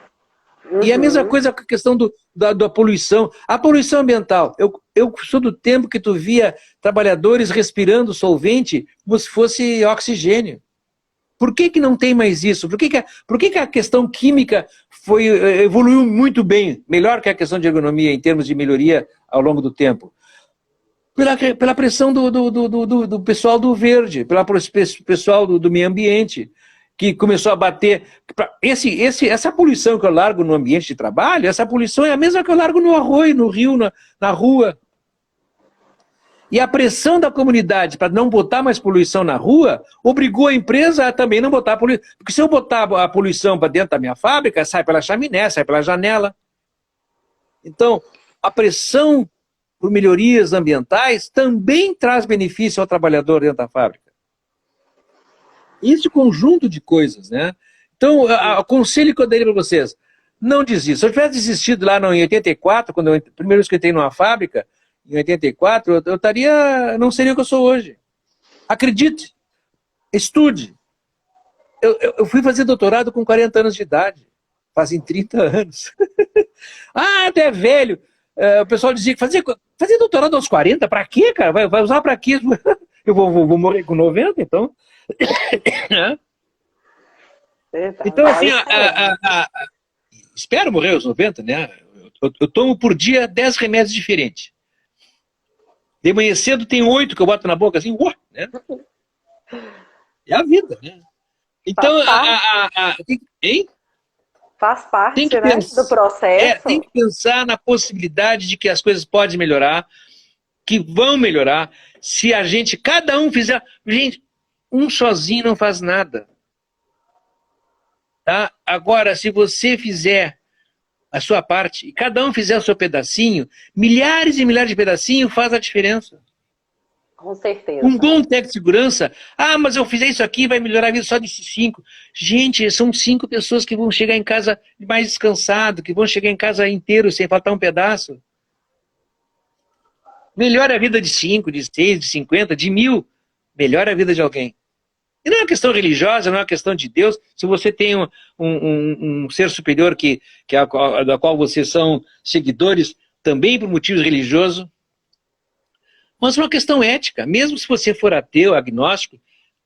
Uhum. E a mesma coisa com a questão da poluição. A poluição ambiental. Eu sou do tempo que tu via trabalhadores respirando solvente como se fosse oxigênio. Por que não tem mais isso? Por que a questão química evoluiu muito bem, melhor que a questão de ergonomia em termos de melhoria ao longo do tempo? Pela pressão do pessoal do verde, pelo pessoal do meio ambiente, que começou a bater. Essa poluição que eu largo no ambiente de trabalho, essa poluição é a mesma que eu largo no arroio, no rio, na rua. E a pressão da comunidade para não botar mais poluição na rua obrigou a empresa a também não botar poluição. Porque se eu botar a poluição para dentro da minha fábrica, sai pela chaminé, sai pela janela. Então, a pressão por melhorias ambientais também traz benefício ao trabalhador dentro da fábrica. Esse conjunto de coisas, né? Então, o conselho que eu daria para vocês, não desista. Se eu tivesse desistido lá em 84, quando eu primeiro escutei numa fábrica, em 84, não seria o que eu sou hoje. Acredite, estude. Eu fui fazer doutorado com 40 anos de idade, fazem 30 anos. Até é velho. O pessoal dizia que fazer doutorado aos 40, para quê, cara? Vai usar para quê? Eu vou morrer com 90, então. Então, assim, espero morrer aos 90, né? Eu tomo por dia 10 remédios diferentes. De manhã cedo tem 8 que eu boto na boca, assim, né? É a vida, né? Então, hein? Faz parte, né, do processo. Tem que pensar na possibilidade de que as coisas podem melhorar, que vão melhorar, se cada um fizer... Gente, um sozinho não faz nada. Tá? Agora, se você fizer a sua parte, e cada um fizer o seu pedacinho, milhares e milhares de pedacinhos faz a diferença. Com certeza. Um bom técnico de segurança, mas eu fizer isso aqui, vai melhorar a vida só desses 5. Gente, são 5 pessoas que vão chegar em casa mais descansado, que vão chegar em casa inteiro, sem faltar um pedaço. Melhora a vida de 5, de 6, de 50, de 1000. Melhora a vida de alguém. E não é uma questão religiosa, não é uma questão de Deus. Se você tem um ser superior da qual vocês são seguidores, também por motivos religiosos, mas é uma questão ética. Mesmo se você for ateu, agnóstico,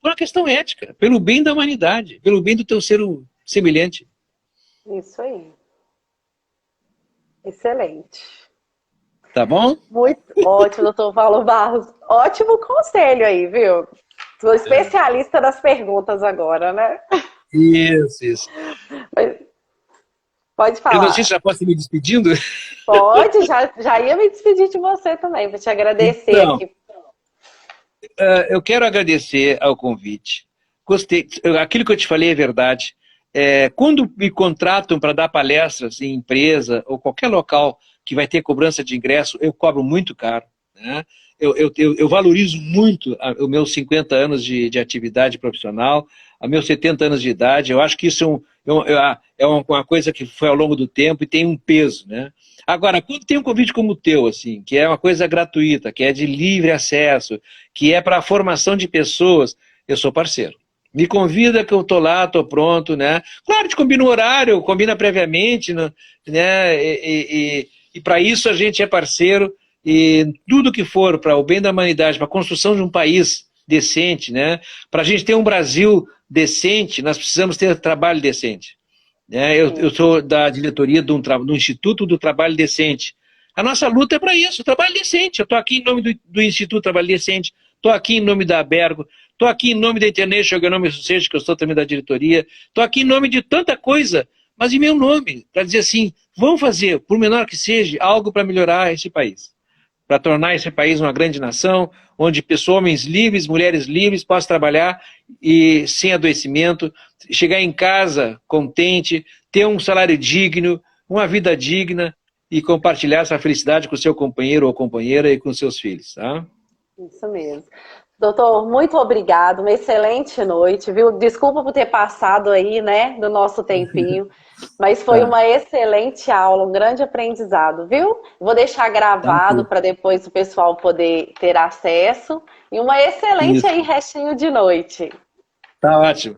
é uma questão ética, pelo bem da humanidade, pelo bem do teu ser semelhante. Isso aí. Excelente. Tá bom? Muito ótimo, doutor Paulo Barros. Ótimo conselho aí, viu? Sou especialista das perguntas agora, né? Isso. Pode Eu não falar. sei se já posso ir me despedindo. Pode, já ia me despedir de você também, para te agradecer Então, aqui. eu quero agradecer ao convite. Gostei. Aquilo que eu te falei é verdade. Quando me contratam para dar palestras em empresa ou qualquer local que vai ter cobrança de ingresso, eu cobro muito caro, né? Eu valorizo muito os meus 50 anos de atividade profissional, os meus 70 anos de idade. Eu acho que isso uma coisa que foi ao longo do tempo e tem um peso, né? Agora, quando tem um convite como o teu, assim, que é uma coisa gratuita, que é de livre acesso, que é para a formação de pessoas, eu sou parceiro. Me convida que eu tô lá, tô pronto, né? Claro, a gente combina o horário, combina previamente, né? E para isso a gente é parceiro e tudo que for para o bem da humanidade, para a construção de um país decente, né? Para a gente ter um Brasil decente, nós precisamos ter trabalho decente. Né? Eu sou da diretoria do Instituto do Trabalho Decente. A nossa luta é para isso, trabalho decente. Eu estou aqui em nome do Instituto Trabalho Decente, estou aqui em nome da Abergo, estou aqui em nome da International Economic Association, que eu sou também da diretoria, estou aqui em nome de tanta coisa, mas em meu nome, para dizer assim, vamos fazer, por menor que seja, algo para melhorar esse país, para tornar esse país uma grande nação, onde pessoas, homens livres, mulheres livres, possam trabalhar e sem adoecimento, chegar em casa contente, ter um salário digno, uma vida digna e compartilhar essa felicidade com o seu companheiro ou companheira e com seus filhos. Tá? Isso mesmo. Doutor, muito obrigado, uma excelente noite, viu? Desculpa por ter passado aí, né, do nosso tempinho, mas foi Tá. uma excelente aula, um grande aprendizado, viu? Vou deixar gravado para depois o pessoal poder ter acesso. E uma excelente aí restinho de noite. Tá ótimo.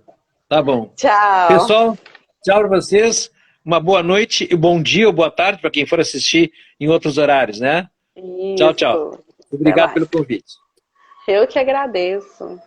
Tá bom. Tchau. Pessoal, tchau para vocês. Uma boa noite e bom dia ou boa tarde para quem for assistir em outros horários, né? Isso. Tchau, tchau. Obrigado pelo convite. Eu que agradeço.